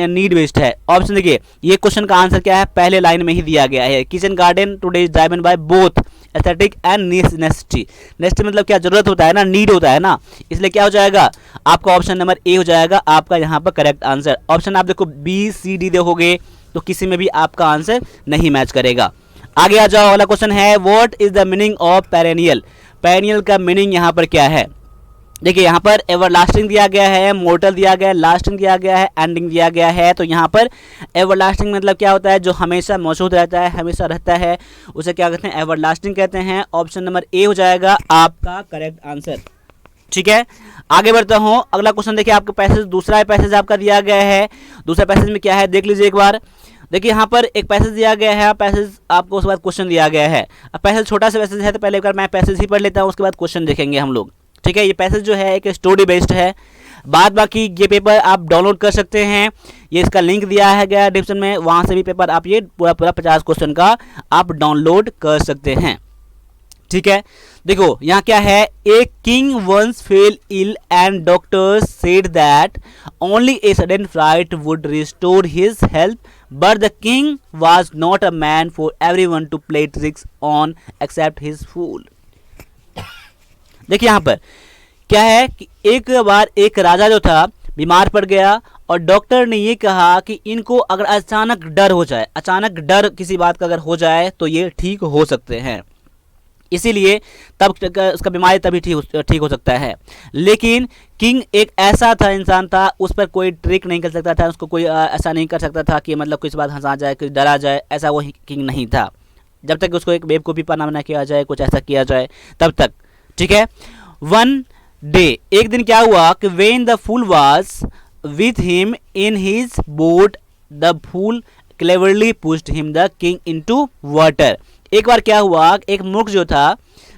नीड बेस्ड है। ऑप्शन देखिए, ये क्वेश्चन का आंसर क्या है, पहले लाइन में ही दिया गया है, kitchen garden today's driven by both aesthetic and necessity. Necessity मतलब क्या, जरूरत होता है ना, नीड होता है ना, इसलिए क्या हो जाएगा, आपका ऑप्शन नंबर ए हो जाएगा आपका यहाँ पर करेक्ट आंसर। ऑप्शन आप देखो बी सी डी देखोगे तो किसी में भी आपका आंसर नहीं मैच करेगा। आगे आ जाओ, अगला क्वेश्चन है, what is the meaning of perennial, perennial का मीनिंग यहाँ पर क्या है। देखिए, यहाँ पर एवरलास्टिंग दिया गया है, मोर्टल दिया गया है, लास्टिंग दिया गया है, एंडिंग दिया गया है। तो यहाँ पर एवरलास्टिंग मतलब क्या होता है, जो हमेशा मौजूद रहता है, हमेशा रहता है, उसे क्या कहते हैं, एवरलास्टिंग कहते हैं। ऑप्शन नंबर ए हो जाएगा आपका करेक्ट आंसर, ठीक है। आगे बढ़ता हूँ, अगला क्वेश्चन देखिए, आपका पैसेज, दूसरा पैसेज आपका दिया गया है। दूसरा पैसेज में क्या है, देख लीजिए एक बार। देखिए, यहाँ पर एक पैसेज दिया गया है, पैसेज आपको उसके बाद क्वेश्चन दिया गया है। अब पैसेज छोटा सा पैसेज है, तो पहले एक बार मैं पैसेज ही पढ़ लेता हूँ, उसके बाद क्वेश्चन देखेंगे हम लोग, ठीक है। ये पैसेज जो है एक स्टोरी बेस्ड है, बाद बाकी ये पेपर आप डाउनलोड कर सकते हैं, ये इसका लिंक दिया है गया डिस्क्रिप्शन में, वहाँ से भी पेपर आप ये पूरा 50 क्वेश्चन का आप डाउनलोड कर सकते हैं, ठीक है, देखो यहाँ क्या है, a king once fell ill and doctors said that only a sudden flight would restore his health, but the king was not a man for everyone to play tricks on except his fool. देखिए यहाँ पर क्या है कि एक बार एक राजा जो था बीमार पड़ गया और डॉक्टर ने ये कहा कि इनको अगर अचानक डर हो जाए, अचानक डर किसी बात का अगर हो जाए तो ये ठीक हो सकते हैं, इसीलिए तब उसका बीमारी तभी ठीक हो सकता है। लेकिन किंग एक ऐसा था, इंसान था, उस पर कोई ट्रिक नहीं कर सकता था, उसको कोई ऐसा नहीं कर सकता था कि मतलब किसी बात हंसा जाए, कुछ डरा जाए, ऐसा वो किंग नहीं था। जब तक उसको एक बेवकूफ़ी पर ना किया जाए, कुछ ऐसा किया जाए तब तक, ठीक है। वन डे, एक दिन क्या हुआ कि when the fool was with him in his boat the fool cleverly pushed him the king into water. एक बार क्या हुआ, एक मूर्ख जो था,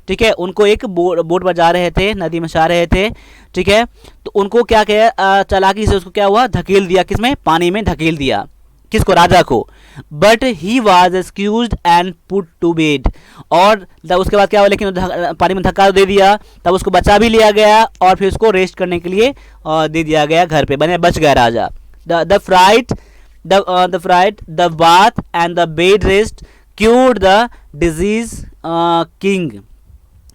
ठीक है, उनको एक बोट पर जा रहे थे, नदी में जा रहे थे, ठीक है, तो उनको क्या किया, चालाकी से उसको क्या हुआ, धकेल दिया, किसमें, पानी में धकेल दिया, किसको, राजा को। But he was excused and put to bed, और उसके बाद क्या हुआ, लेकिन पानी में धक्का दे दिया, तब उसको बचा भी लिया गया और फिर उसको रेस्ट करने के लिए दे दिया गया घर पे, बच गया राजा। The fright the bath and the bed rest cured the disease king.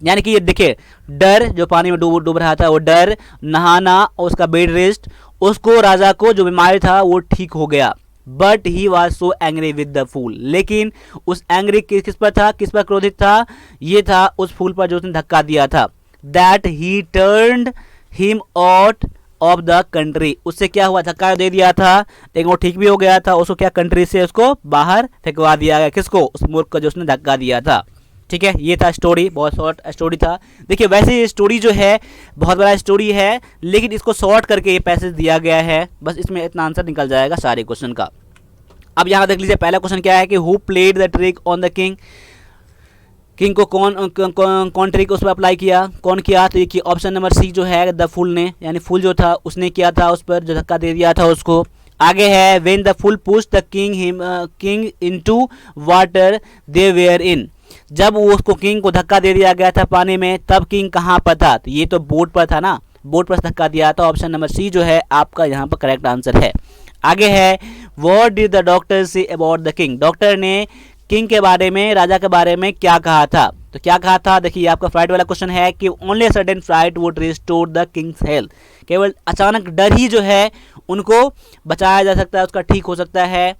यानी कि ये देखिए, डर जो पानी में डूब रहा था, वो डर, नहाना और उसका बेड रेस्ट, उसको राजा को जो बीमारी था वो ठीक हो गया। But he was so angry with the fool, लेकिन उस एंग्री किस पर था, किस पर क्रोधित था, ये था उस फूल पर जो उसने धक्का दिया था। That he turned him out of the country, उससे क्या हुआ, धक्का दे दिया था लेकिन वो ठीक भी हो गया था, उसको क्या, कंट्री से उसको बाहर फेंकवा दिया गया, किसको, उस मूर्ख को जो उसने धक्का दिया था। ठीक है, ये था स्टोरी, बहुत शॉर्ट स्टोरी था। देखिए वैसे ये स्टोरी जो है बहुत बड़ा स्टोरी है, लेकिन इसको शॉर्ट करके ये पैसेज दिया गया है, बस इसमें इतना आंसर निकल जाएगा सारे क्वेश्चन का। अब यहाँ देख लीजिए, पहला क्वेश्चन क्या है कि who played the trick on the king, king को कौन ट्रिक उस पर अप्लाई किया, कौन किया, तो ये ऑप्शन नंबर सी जो है, द फूल ने, यानी फूल जो था उसने किया था, उस पर जो धक्का दे दिया था उसको। आगे है when the fool pushed the king into water they were in, जब वो उसको किंग को धक्का दे दिया गया था पानी में, तब किंग कहाँ पर था, तो ये तो बोट पर था ना, बोट पर धक्का दिया था। ऑप्शन नंबर सी जो है आपका यहाँ पर करेक्ट आंसर है। आगे है what did the doctor say about the king, doctor ने किंग के बारे में, राजा के बारे में क्या कहा था, तो क्या कहा था, देखिए आपका फ्लाइट वाला क्वेश्चन है कि only sudden flight would restore the Kings health, केवल अचानक डर ही जो है उनको बचाया जा सकता है, उसका ठीक हो सकता है।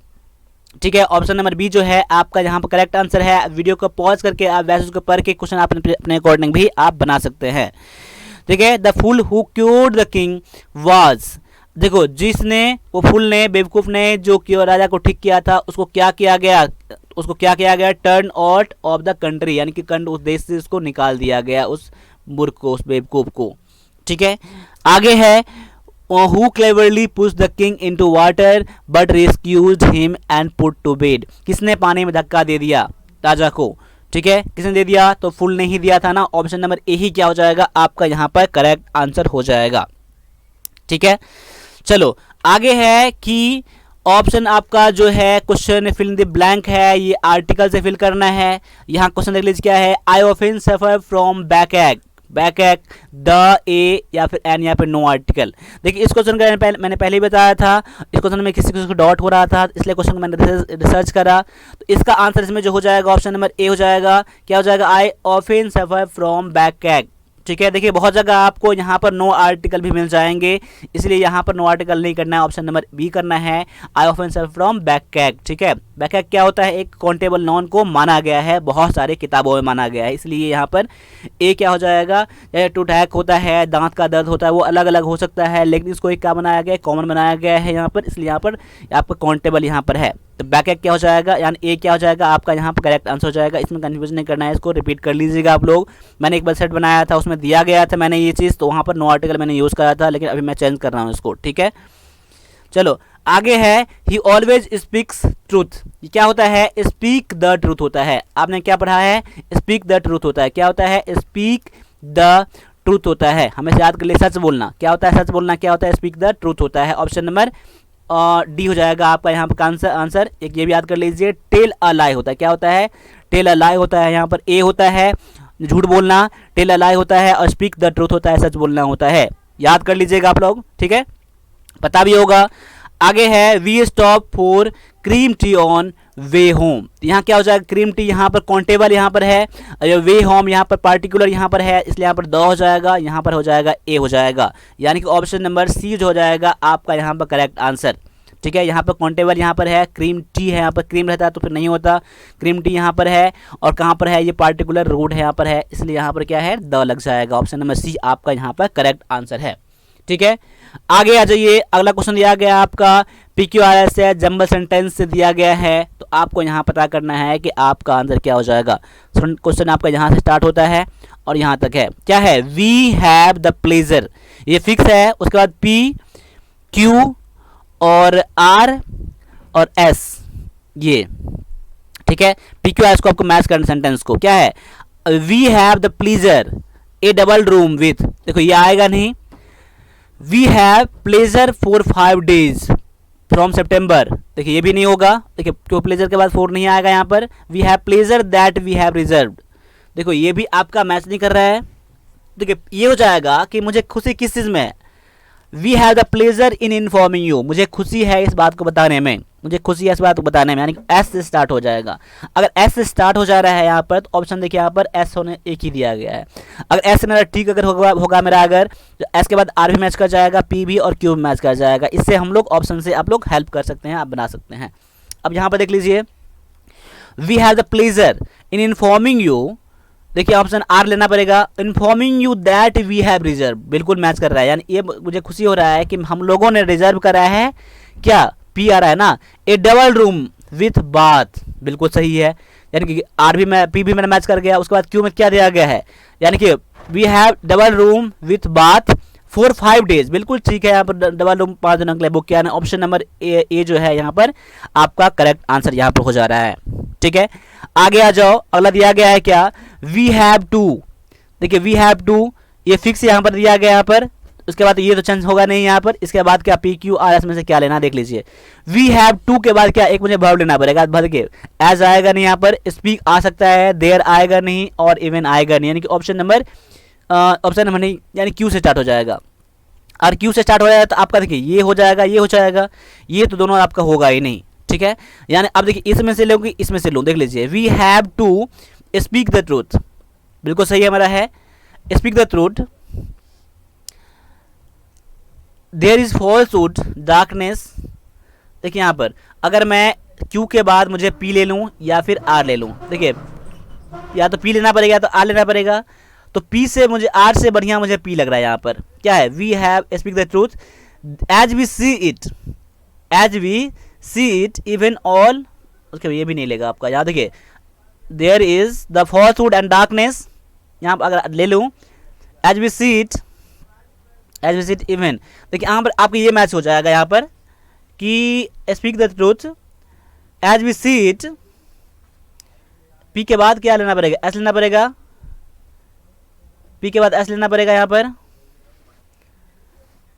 ठीक है, ऑप्शन नंबर बी जो है आपका यहाँ पर करेक्ट आंसर है। वीडियो को पॉज करके आप वैसे उसको पढ़ के क्वेश्चन आप अपने अकॉर्डिंग भी आप बना सकते हैं। ठीक है, the fool who cured the king was, देखो जिसने, वो फूल ने, बेवकूफ ने जो राजा को ठीक किया था, उसको क्या किया गया, उसको क्या किया गया, turn out of the country, यानी कि उस देश से उसको निकाल दिया गया, उस मूर्ख को, उस बेवकूफ को। ठीक है, आगे है who cleverly pushed the king into water but rescued him and put to bed, किसने पानी में धक्का दे दिया राजा को। ठीक है, किसने दे दिया, तो फूल ने ही दिया था ना, ऑप्शन नंबर ए ही क्या हो जाएगा आपका यहाँ पर करेक्ट आंसर हो जाएगा। ठीक है, चलो आगे है कि ऑप्शन आपका जो है question fill in the blank है, ये आर्टिकल से फिल करना है। यहाँ क्वेश्चन देख लीजिए क्या है, I often suffer from back एक, बैक एक, द, ए या फिर एन, या फिर नो आर्टिकल। देखिए इस क्वेश्चन का मैंने पहले ही बताया था, इस क्वेश्चन में किसी को डॉट हो रहा था, इसलिए क्वेश्चन को मैंने रिसर्च करा, तो इसका आंसर इसमें जो हो जाएगा ऑप्शन नंबर ए हो जाएगा। क्या हो जाएगा, I often suffer from back एक। ठीक है, देखिए बहुत जगह आपको यहाँ पर नो आर्टिकल भी मिल जाएंगे, इसलिए यहाँ पर नो आर्टिकल नहीं करना है, ऑप्शन नंबर बी करना है, आई ऑफन सफर फ्रॉम बैकएक। ठीक है, बैकएक क्या होता है, एक काउंटेबल नाउन को माना गया है, बहुत सारे किताबों में माना गया है, इसलिए यहाँ पर ए क्या हो जाएगा। टूटैक होता है, दांत का दर्द होता है, वो अलग अलग हो सकता है, लेकिन इसको एक क्या बनाया गया है, कॉमन बनाया गया है यहाँ पर, इसलिए यहाँ पर आपका काउंटेबल यहाँ पर है, तो बैकएक क्या हो जाएगा, यानी ए क्या हो जाएगा आपका यहाँ पर करेक्ट आंसर हो जाएगा। इसमें कंफ्यूजन नहीं करना है, इसको रिपीट कर लीजिएगा आप लोग। मैंने एक वेबसाइट बनाया था, उसमें दिया गया था मैंने ये चीज़, तो वहाँ पर नो आर्टिकल मैंने यूज़ करा था, लेकिन अभी मैं चेंज कर रहा हूँ इसको। ठीक है, चलो आगे है ही ऑलवेज स्पीक्स ट्रूथ, क्या होता है, स्पीक द ट्रूथ होता है। आपने क्या पढ़ा है, स्पीक द ट्रूथ होता है, क्या होता है, स्पीक द ट्रूथ होता है, हमेशा याद कर लिए, सच बोलना, क्या होता है, सच बोलना, क्या होता है, स्पीक द ट्रूथ होता है। ऑप्शन नंबर डी हो जाएगा आपका यहाँ पर आंसर। एक ये भी याद कर लीजिए, टेल अ लाई होता है, क्या होता है, टेल अ लाई होता है, यहाँ पर ए होता है। झूठ बोलना, टेल अ लाई होता है, और स्पीक द ट्रूथ होता है, सच बोलना होता है। याद कर लीजिएगा आप लोग, ठीक है, पता भी होगा। आगे है we stop for cream tea on way home. यहाँ क्या हो जाएगा, क्रीम टी यहाँ पर काउंटेबल यहाँ पर है, और वे होम यहाँ पर पार्टिकुलर यहाँ पर है, इसलिए यहाँ पर द हो जाएगा, यहाँ पर हो जाएगा ए हो जाएगा, यानी कि ऑप्शन नंबर सी जो हो जाएगा आपका यहाँ पर करेक्ट आंसर। ठीक है, यहाँ पर काउंटेबल यहाँ पर है, क्रीम टी है, यहाँ पर क्रीम रहता है तो फिर नहीं होता, क्रीम टी यहाँ पर है, और कहाँ पर है, ये पार्टिकुलर रूट है यहाँ पर है, इसलिए यहाँ पर क्या है, द लग जाएगा। ऑप्शन नंबर सी आपका यहाँ पर करेक्ट आंसर है। ठीक है, आगे आ जाइए। अगला क्वेश्चन दिया गया आपका PQRS है, जंबल सेंटेंस से दिया गया है, तो आपको यहाँ पता करना है कि आपका आंसर क्या हो जाएगा। क्वेश्चन आपका यहाँ से स्टार्ट होता है और यहाँ तक है, क्या है, वी हैव द प्लेजर, ये फिक्स है। उसके बाद P Q और R और S, ये ठीक है, PQRS को आपको मैच करना सेंटेंस को। क्या है, we have the pleasure a double room with, देखो ये आएगा नहीं, we have pleasure for 5 days from September, देखिए ये भी नहीं होगा, देखिए क्यों प्लेजर के बाद 4 नहीं आएगा यहाँ पर। We have pleasure that we have reserved, देखो ये भी आपका मैच नहीं कर रहा है। देखिए ये हो जाएगा कि मुझे खुशी किस चीज़ में है, we have the pleasure in informing you, मुझे खुशी है इस बात को बताने में, मुझे खुशी है इस बात को बताने में, यानी कि एस से स्टार्ट हो जाएगा। अगर एस से स्टार्ट हो जा रहा है यहाँ पर तो ऑप्शन देखिए यहाँ पर एस होने एक ही दिया गया है। अगर एस से मेरा ठीक अगर होगा मेरा, अगर तो एस के बाद आर भी मैच कर जाएगा, पी भी और क्यू भी मैच कर जाएगा। इससे हम लोग ऑप्शन से आप लोग हेल्प कर सकते हैं, आप बना सकते हैं। अब यहाँ पर देख लीजिए, we have the pleasure in informing you, देखिए ऑप्शन आर लेना पड़ेगा, informing you that we have reserve, बिल्कुल मैच कर रहा है, यानी ये मुझे खुशी हो रहा है कि हम लोगों ने रिजर्व करा है, क्या पी आ रहा है ना, ए डबल रूम विथ बाथ, बिल्कुल सही है, यानी कि आर भी मैं पी भी मैंने मैच कर गया। उसके बाद क्यू में क्या दिया गया है, यानी कि we have double room with bath for 5 days, बिल्कुल ठीक है, यहाँ पर डबल रूम 5 दिनों के लिए बुक किया है। ऑप्शन नंबर ए जो है यहाँ पर आपका करेक्ट आंसर यहाँ पर हो जा रहा है। ठीक है, आगे आ जाओ। अगला दिया गया है क्या, वी हैव टू, देखिए वी हैव टू ये फिक्स यहाँ पर दिया गया यहाँ पर, उसके बाद ये तो चेंज होगा नहीं यहाँ पर। इसके बाद क्या, पी क्यू आर एस में से क्या लेना देख लीजिए। वी हैव टू के बाद क्या, एक मुझे वर्ब लेना पड़ेगा, भर के एज आएगा नहीं यहाँ पर, स्पीक आ सकता है, देयर आएगा नहीं, और इवन आएगा नहीं, यानी कि ऑप्शन नंबर नहीं, यानी क्यू से स्टार्ट हो जाएगा। और क्यू से स्टार्ट हो जाएगा तो आपका देखिए ये हो जाएगा, ये हो जाएगा, ये तो दोनों आपका होगा ही नहीं। ठीक है, यानी अब देखिए इसमें से लूँगी, इसमें से लूँ, देख लीजिए, we have to speak the truth, बिल्कुल सही हमारा है, speak the truth, there is falsehood darkness. देखिए यहाँ पर अगर मैं क्यू के बाद मुझे पी ले लूँ या फिर आर ले लूँ, देखिए या तो पी लेना पड़ेगा या तो आर लेना पड़ेगा, तो पी से मुझे आर से बढ़िया मुझे पी लग रहा है यहाँ पर। क्या है, we have speak the truth as we see it, as we see it even all, उसके ये भी नहीं लेगा आपका। यहाँ देखिए there is the falsehood and darkness, यहाँ पर अगर ले लूँ as we see it, as we see it even, देखिए यहाँ पर आपका ये मैच हो जाएगा यहाँ पर कि speak the truth as we see it, P के बाद क्या लेना पड़ेगा, एस लेना पड़ेगा, पी के बाद एस लेना पड़ेगा यहाँ पर।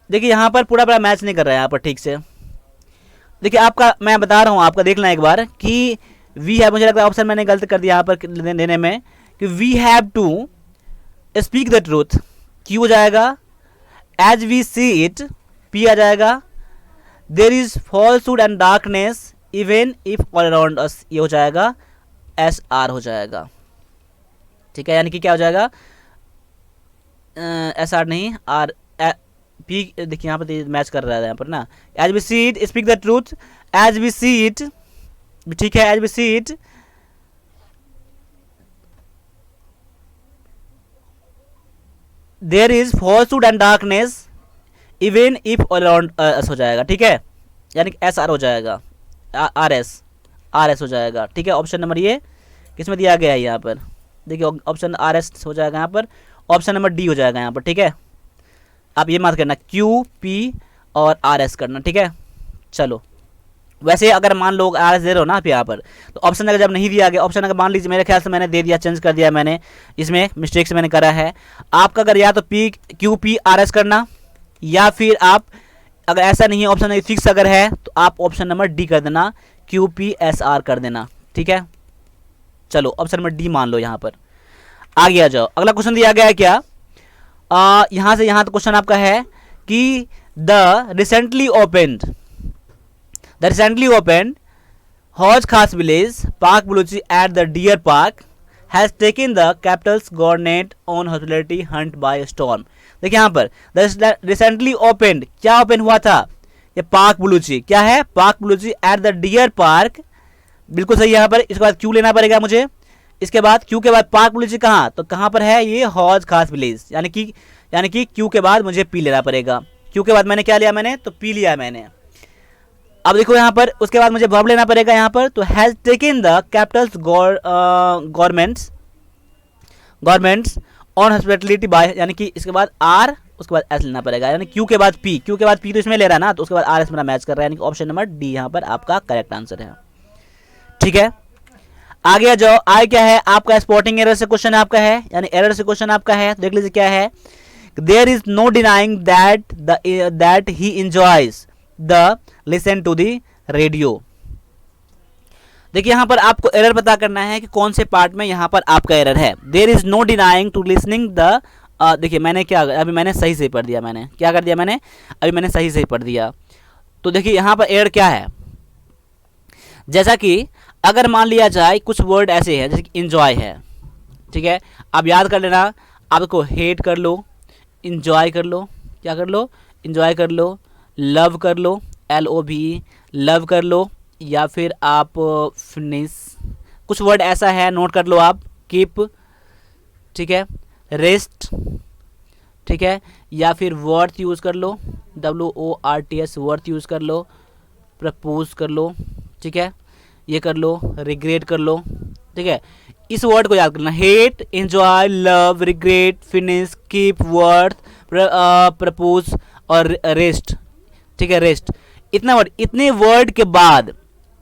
देखिए यहाँ पर पूरा मैच नहीं कर रहा है यहाँ पर ठीक से। देखिए आपका मैं बता रहा हूँ, आपका देखना एक बार कि वी हैव, मुझे लगता है ऑप्शन मैंने गलत कर दिया यहाँ पर देने में, कि we have to speak the truth, Q हो जाएगा, as we see it, P आ जाएगा, there is falsehood and darkness even if all around us, ये हो जाएगा, एस आर हो जाएगा। ठीक है, यानी कि क्या हो जाएगा, एस आर नहीं, आर पी, देखिए यहाँ पर मैच कर रहा है यहाँ पर ना, as we see it speak the truth, as we see it, ठीक है, as we see it, there is falsehood and darkness even if all around us हो जाएगा। ठीक है, यानी कि एस आर हो जाएगा, आर एस हो जाएगा। ठीक है, ऑप्शन नंबर ये किसमें दिया गया है यहाँ पर, देखिए ऑप्शन आर एस हो जाएगा यहाँ पर, ऑप्शन नंबर डी हो जाएगा यहाँ पर। ठीक है, आप ये मत करना, क्यू पी और आर एस करना। ठीक है, चलो वैसे अगर मान लो आर एस दे रहे हो ना आप यहाँ पर, तो ऑप्शन अगर जब नहीं दिया गया, ऑप्शन अगर मान लीजिए मेरे ख्याल से मैंने दे दिया, चेंज कर दिया मैंने, इसमें मिस्टेक से मैंने करा है, आपका अगर या तो P Q P R S करना, या फिर आप अगर ऐसा नहीं है, ऑप्शन फिक्स अगर है तो आप ऑप्शन नंबर डी कर देना, क्यू पी एस आर कर देना। ठीक है, चलो ऑप्शन नंबर डी मान लो यहाँ पर। आगे आ जाओ, अगला क्वेश्चन दिया गया है क्या, यहां से यहां तक क्वेश्चन आपका है कि the recently opened Hauz Khas village park Baluchi at the Deer Park has taken the capital's gourmet on hospitality hunt by storm. देखिए यहाँ पर द रिसेंटली ओपेंड, क्या ओपन हुआ था, ये पार्क बलूची, क्या है, park Baluchi at the Deer Park, बिल्कुल सही यहाँ पर। इसके बाद क्यू लेना पड़ेगा मुझे, इसके बाद क्यू के बाद पार्क बलूची कहाँ, तो कहाँ पर है, ये हौज खास विलेज, यानी कि क्यू के बाद मुझे पी लेना पड़ेगा। क्यू के बाद मैंने क्या लिया, मैंने तो पी लिया मैंने। अब देखो यहाँ पर उसके बाद मुझे वर्ब लेना पड़ेगा यहाँ पर, तो has taken the capitals governments on hospitality by, यानी कि इसके बाद आर, उसके बाद एस लेना पड़ेगा, यानी क्यू के बाद पी, क्यू के बाद पी तो इसमें ले रहा है ना, तो उसके बाद आर एस मेरा मैच कर रहा है, यानी कि ऑप्शन नंबर डी यहाँ पर आपका करेक्ट आंसर है। ठीक है, आगे आ जाओ, आगे क्या है आपका, स्पॉटिंग एरर से क्वेश्चन आपका है, यानी एरर से क्वेश्चन आपका है, देख लीजिए क्या है, there is no denying that he enjoys the listen to the radio. देखिए यहां पर आपको एरर पता करना है कि कौन से पार्ट में यहां पर आपका एरर है। There is no denying to listening the, देखिए मैंने क्या, अभी मैंने सही से पढ़ दिया, मैंने क्या कर दिया, अभी मैंने सही से पढ़ दिया। तो देखिए यहां पर एरर क्या है, जैसा कि अगर मान लिया जाए कुछ वर्ड ऐसे हैं जैसे कि इंजॉय है, ठीक है, आप याद कर लेना, आपको हेट कर लो, इंजॉय कर लो, क्या कर लो, इंजॉय कर लो, लव कर लो, LOV लव कर लो, या फिर आप फिनिश, कुछ वर्ड ऐसा है नोट कर लो आप, कीप, ठीक है, रेस्ट, ठीक है, या फिर वर्थ यूज़ कर लो, WORTH वर्थ यूज़ कर लो, प्रपोज कर लो, ठीक है, ये कर लो, रिग्रेट कर लो, ठीक है, इस वर्ड को याद करना, hate, enjoy, love, regret, finish, keep, worth, propose और रेस्ट, ठीक है, रेस्ट, इतना वर्ड, इतने वर्ड के बाद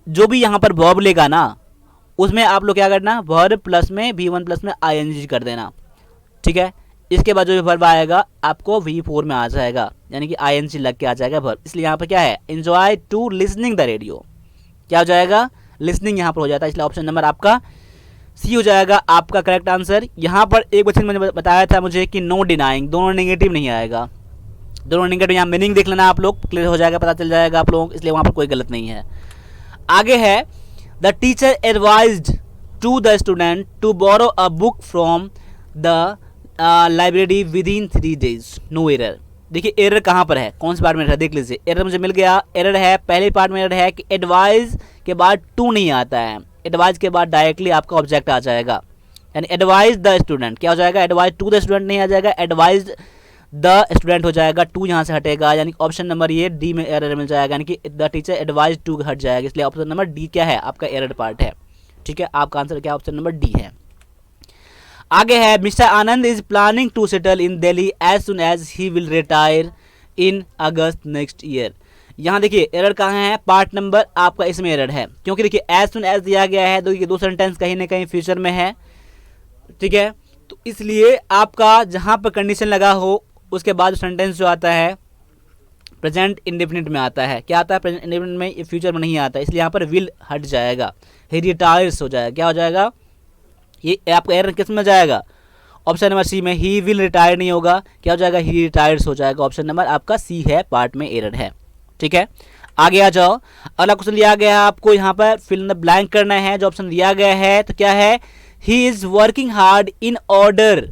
जो भी यहाँ पर वर्ब लेगा ना, उसमें आप लोग क्या करना, वर्ब प्लस में V1 प्लस में ING कर देना, ठीक है, इसके बाद जो भी वर्ब आएगा आपको V4 में आ जाएगा, यानी कि ING लग के आ जाएगा वर्ब, इसलिए यहाँ पर क्या है, enjoy to listening the radio, क्या हो जाएगा, लिसनिंग यहाँ पर हो जाता है, इसलिए ऑप्शन नंबर आपका सी हो जाएगा आपका करेक्ट आंसर। यहाँ पर एक क्वेश्चन मैंने बताया था मुझे कि नो डिनाइंग, दोनों नेगेटिव नहीं आएगा, दोनों नेगेटिव, यहाँ मीनिंग देख लेना आप लोग, क्लियर हो जाएगा, पता चल जाएगा आप लोगों को, इसलिए वहाँ पर कोई गलत नहीं है। आगे है, the teacher advised to the student to borrow a book from the library with in 3 days, no error. देखिए एरर कहाँ पर है, कौन से पार्ट में है, देख लीजिए, एरर मुझे मिल गया, एरर है पहले पार्ट में, एरर है कि एडवाइज के बाद टू नहीं आता है, एडवाइज के बाद डायरेक्टली आपका ऑब्जेक्ट आ जाएगा, यानी एडवाइज द स्टूडेंट, क्या हो जाएगा, एडवाइज टू द स्टूडेंट नहीं आ जाएगा, एडवाइज द स्टूडेंट हो जाएगा, टू यहाँ से हटेगा, यानी ऑप्शन नंबर ये डी में एरर मिल जाएगा, यानी कि द टीचर एडवाइज टू हट जाएगा, इसलिए ऑप्शन नंबर डी क्या है आपका एरर पार्ट है। ठीक है, आपका आंसर क्या ऑप्शन नंबर डी है। आगे है, mister Anand is planning to settle in Delhi as soon as he will retire in August next year. यहाँ देखिए एरर कहाँ है, पार्ट नंबर आपका इसमें एरर है, क्योंकि देखिए एज सुन एज दिया गया है, देखिए दो सेंटेंस कहीं ना कहीं फ्यूचर में है, ठीक है, तो इसलिए आपका जहाँ पर कंडीशन लगा हो उसके बाद सेंटेंस जो आता है प्रेजेंट इंडेफिनिट में आता है, क्या आता है, प्रेजेंट इंडेफिनिट में, फ्यूचर में नहीं आता, इसलिए यहाँ पर विल हट जाएगा, ही रिटायर्स हो जाएगा, क्या हो जाएगा, ये आपका एरर किस में जाएगा, ऑप्शन नंबर सी में, ही विल रिटायर नहीं होगा, क्या हो जाएगा, ही रिटायर्स हो जाएगा, ऑप्शन नंबर आपका सी है, पार्ट में एरर है। ठीक है, आगे आ जाओ, अगला क्वेश्चन दिया गया है आपको, यहाँ पर फिल इन द ब्लैंक करना है, जो ऑप्शन दिया गया है तो क्या है, he is working hard in order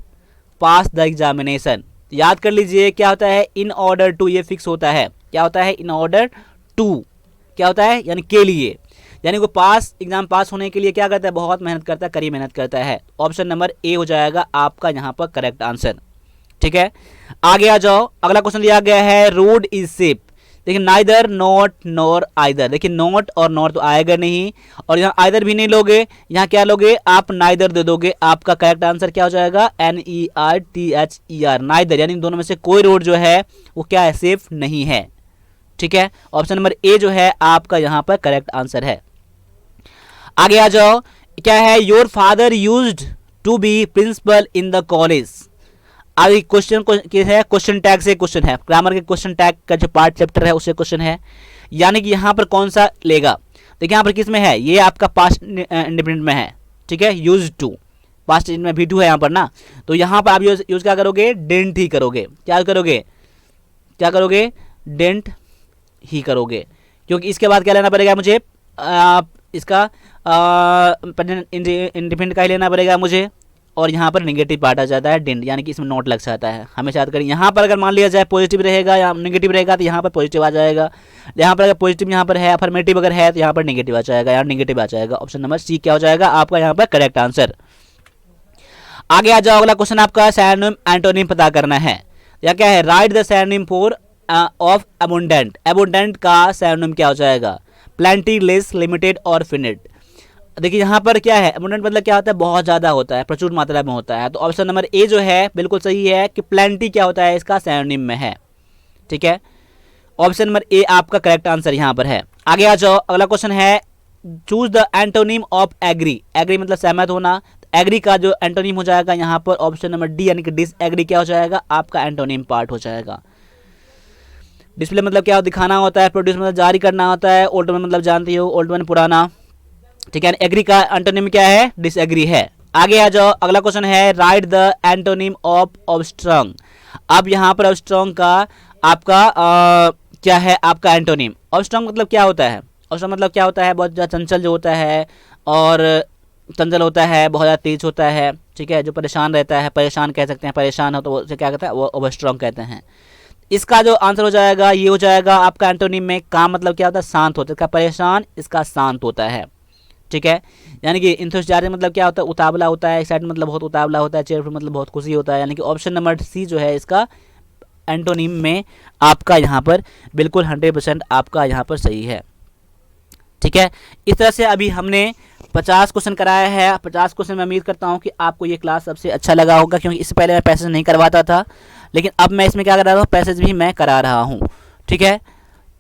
pass the examination. याद कर लीजिए क्या होता है, इन ऑर्डर टू, ये फिक्स होता है, क्या होता है, इन ऑर्डर टू, क्या होता है, यानी के लिए, यानी वो एग्जाम पास होने के लिए क्या करता है, बहुत मेहनत करता है, कड़ी मेहनत करता है, ऑप्शन नंबर ए हो जाएगा आपका यहाँ पर करेक्ट आंसर। ठीक है, आगे आ जाओ, अगला क्वेश्चन दिया गया है, रोड इज सेफ, देखिए नाइदर, नॉट, नॉर, आइदर, देखिए नॉट और नॉर तो आएगा नहीं, और यहाँ आइदर भी नहीं लोगे, यहाँ क्या लोगे आप, नाइदर दे दोगे, आपका करेक्ट आंसर क्या हो जाएगा, NERTHER, नाइदर, यानी दोनों में से कोई रोड जो है वो क्या है, सेफ नहीं है। ठीक है, ऑप्शन नंबर ए जो है आपका यहाँ पर करेक्ट आंसर है। आगे आ जाओ, क्या है, your father used to be principal in the college. अभी क्वेश्चन है, क्वेश्चन टैग से क्वेश्चन है, ग्रामर के क्वेश्चन टैग का जो पार्ट चैप्टर है उससे क्वेश्चन है, यानी कि यहाँ पर कौन सा लेगा, देखिए यहाँ पर किस में है, ये आपका पास्ट इंडिपेंडेंट में है, ठीक है, यूज्ड टू, पास्ट टेंस में V2 है यहाँ पर ना, तो यहाँ पर आप यूज क्या करोगे, डेंट ही करोगे। क्या करोगे, डेंट ही करोगे, क्योंकि इसके बाद क्या लेना पड़ेगा मुझे, इसका प्रेजेंट इंडिपेंडेंट का ही लेना पड़ेगा मुझे, और यहाँ पर नेगेटिव पार्ट आ जाता है डेंट, यानी कि इसमें नोट लग जाता है। हमेशा याद करें, यहाँ पर अगर मान लिया जाए पॉजिटिव रहेगा या नेगेटिव रहेगा तो यहाँ पर पॉजिटिव आ जाएगा, यहाँ पर अगर पॉजिटिव यहाँ पर है, अफर्मेटिव अगर है तो यहाँ पर नेगेटिव आ जाएगा, यहाँ नेगेटिव आ जाएगा। ऑप्शन नंबर सी क्या हो जाएगा आपका यहाँ पर करेक्ट आंसर। आगे आ जाओ, अगला क्वेश्चन आपका सिनोनिम एंटोनिम पता करना है। या क्या है, write the synonym for of abundant. Abundant का सिनोनिम क्या हो जाएगा, प्लेंटी, लेस, लिमिटेड और फिनिट। देखिए यहाँ पर क्या है, अबंडेंट मतलब क्या होता है, बहुत ज़्यादा होता है, प्रचुर मात्रा में होता है। तो ऑप्शन नंबर ए जो है बिल्कुल सही है कि प्लेंटी क्या होता है, इसका सिनोनिम में है। ठीक है, ऑप्शन नंबर ए आपका करेक्ट आंसर यहाँ पर है। आगे आ जाओ, अगला क्वेश्चन है, choose the antonym of agree. Agree मतलब सहमत होना, एग्री का जो एंटोनिम हो जाएगा यहाँ पर ऑप्शन नंबर डी यानी कि डिसएग्री क्या हो जाएगा आपका एंटोनिम पार्ट हो जाएगा। डिस्प्ले मतलब क्या, दिखाना होता है, प्रोड्यूस मतलब जारी करना होता है, ओल्ड वन मतलब जानती हो, ओल्ड वन पुराना। ठीक है, एग्री का एंटोनिम क्या है, डिसएग्री है। आगे आ जाओ, अगला क्वेश्चन है, राइट द एंटोनिम ऑफ ऑब्स्ट्रॉन्ग। अब यहाँ पर ऑब्स्ट्रॉन्ग का आपका क्या है आपका एंटोनिम। ऑब्स्ट्रॉन्ग मतलब क्या होता है, ऑब्स्ट्रॉन्ग मतलब क्या होता है, बहुत ज़्यादा चंचल जो होता है, और चंचल होता है, बहुत ज़्यादा तेज होता है। ठीक है, जो परेशान रहता है, परेशान कह सकते हैं, परेशान हो तो उसे क्या कहता है, वो ऑब्स्ट्रॉन्ग कहते हैं। इसका जो आंसर हो जाएगा ये हो जाएगा आपका एंटोनिम में, काम मतलब क्या होता है, शांत होता है। इसका परेशान, इसका शांत होता है। ठीक है, यानी कि इंथुसियाज्म मतलब क्या होता है, उतावला होता है, एक्साइटेड मतलब बहुत उतावला होता है, चेयरफुल मतलब बहुत खुशी होता है। यानी कि ऑप्शन नंबर सी जो है इसका एंटोनिम में आपका यहाँ पर बिल्कुल 100% आपका यहाँ पर सही है। ठीक है, इस तरह से अभी हमने 50 क्वेश्चन कराया है। 50 क्वेश्चन मैं उम्मीद करता हूँ कि आपको ये क्लास सबसे अच्छा लगा होगा, क्योंकि इससे पहले मैं पैसेज नहीं करवाता था, लेकिन अब मैं इसमें क्या कर रहा हूँ, पैसेज भी मैं करा रहा हूँ। ठीक है,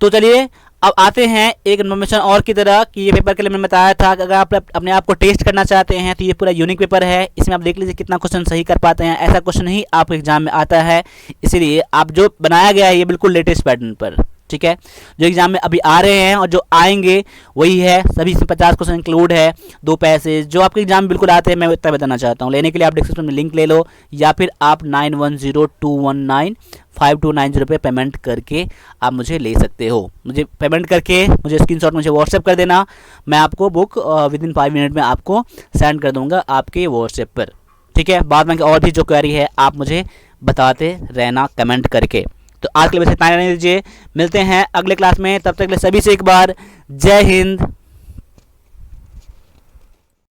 तो चलिए अब आते हैं एक इन्फॉर्मेशन और की तरह कि ये पेपर के लिए मैंने बताया था कि अगर आप अपने आप को टेस्ट करना चाहते हैं तो ये पूरा यूनिक पेपर है। इसमें आप देख लीजिए कितना क्वेश्चन सही कर पाते हैं। ऐसा क्वेश्चन ही आपको एग्जाम में आता है, इसीलिए आप जो बनाया गया है ये बिल्कुल लेटेस्ट पैटर्न पर। ठीक है, जो एग्जाम में अभी आ रहे हैं और जो आएंगे वही है, सभी से 50 क्वेश्चन इंक्लूड है, 2 पैसेज जो आपके एग्जाम में बिल्कुल आते हैं। मैं इतना बताना चाहता हूँ, लेने के लिए आप डिस्क्रिप्शन में लिंक ले लो, या फिर आप 9102195290 पे पेमेंट करके आप मुझे ले सकते हो। मुझे पेमेंट करके मुझे स्क्रीनशॉट मुझे व्हाट्सएप कर देना, मैं आपको बुक विदिन 5 मिनट में आपको सेंड कर दूंगा आपके व्हाट्सएप पर। ठीक है, बाद में और भी जो क्वेरी है आप मुझे बताते रहना कमेंट करके। तो आज के लिए बस इतना रहने दीजिए, मिलते हैं अगले क्लास में, तब तक के लिए सभी से एक बार जय हिंद,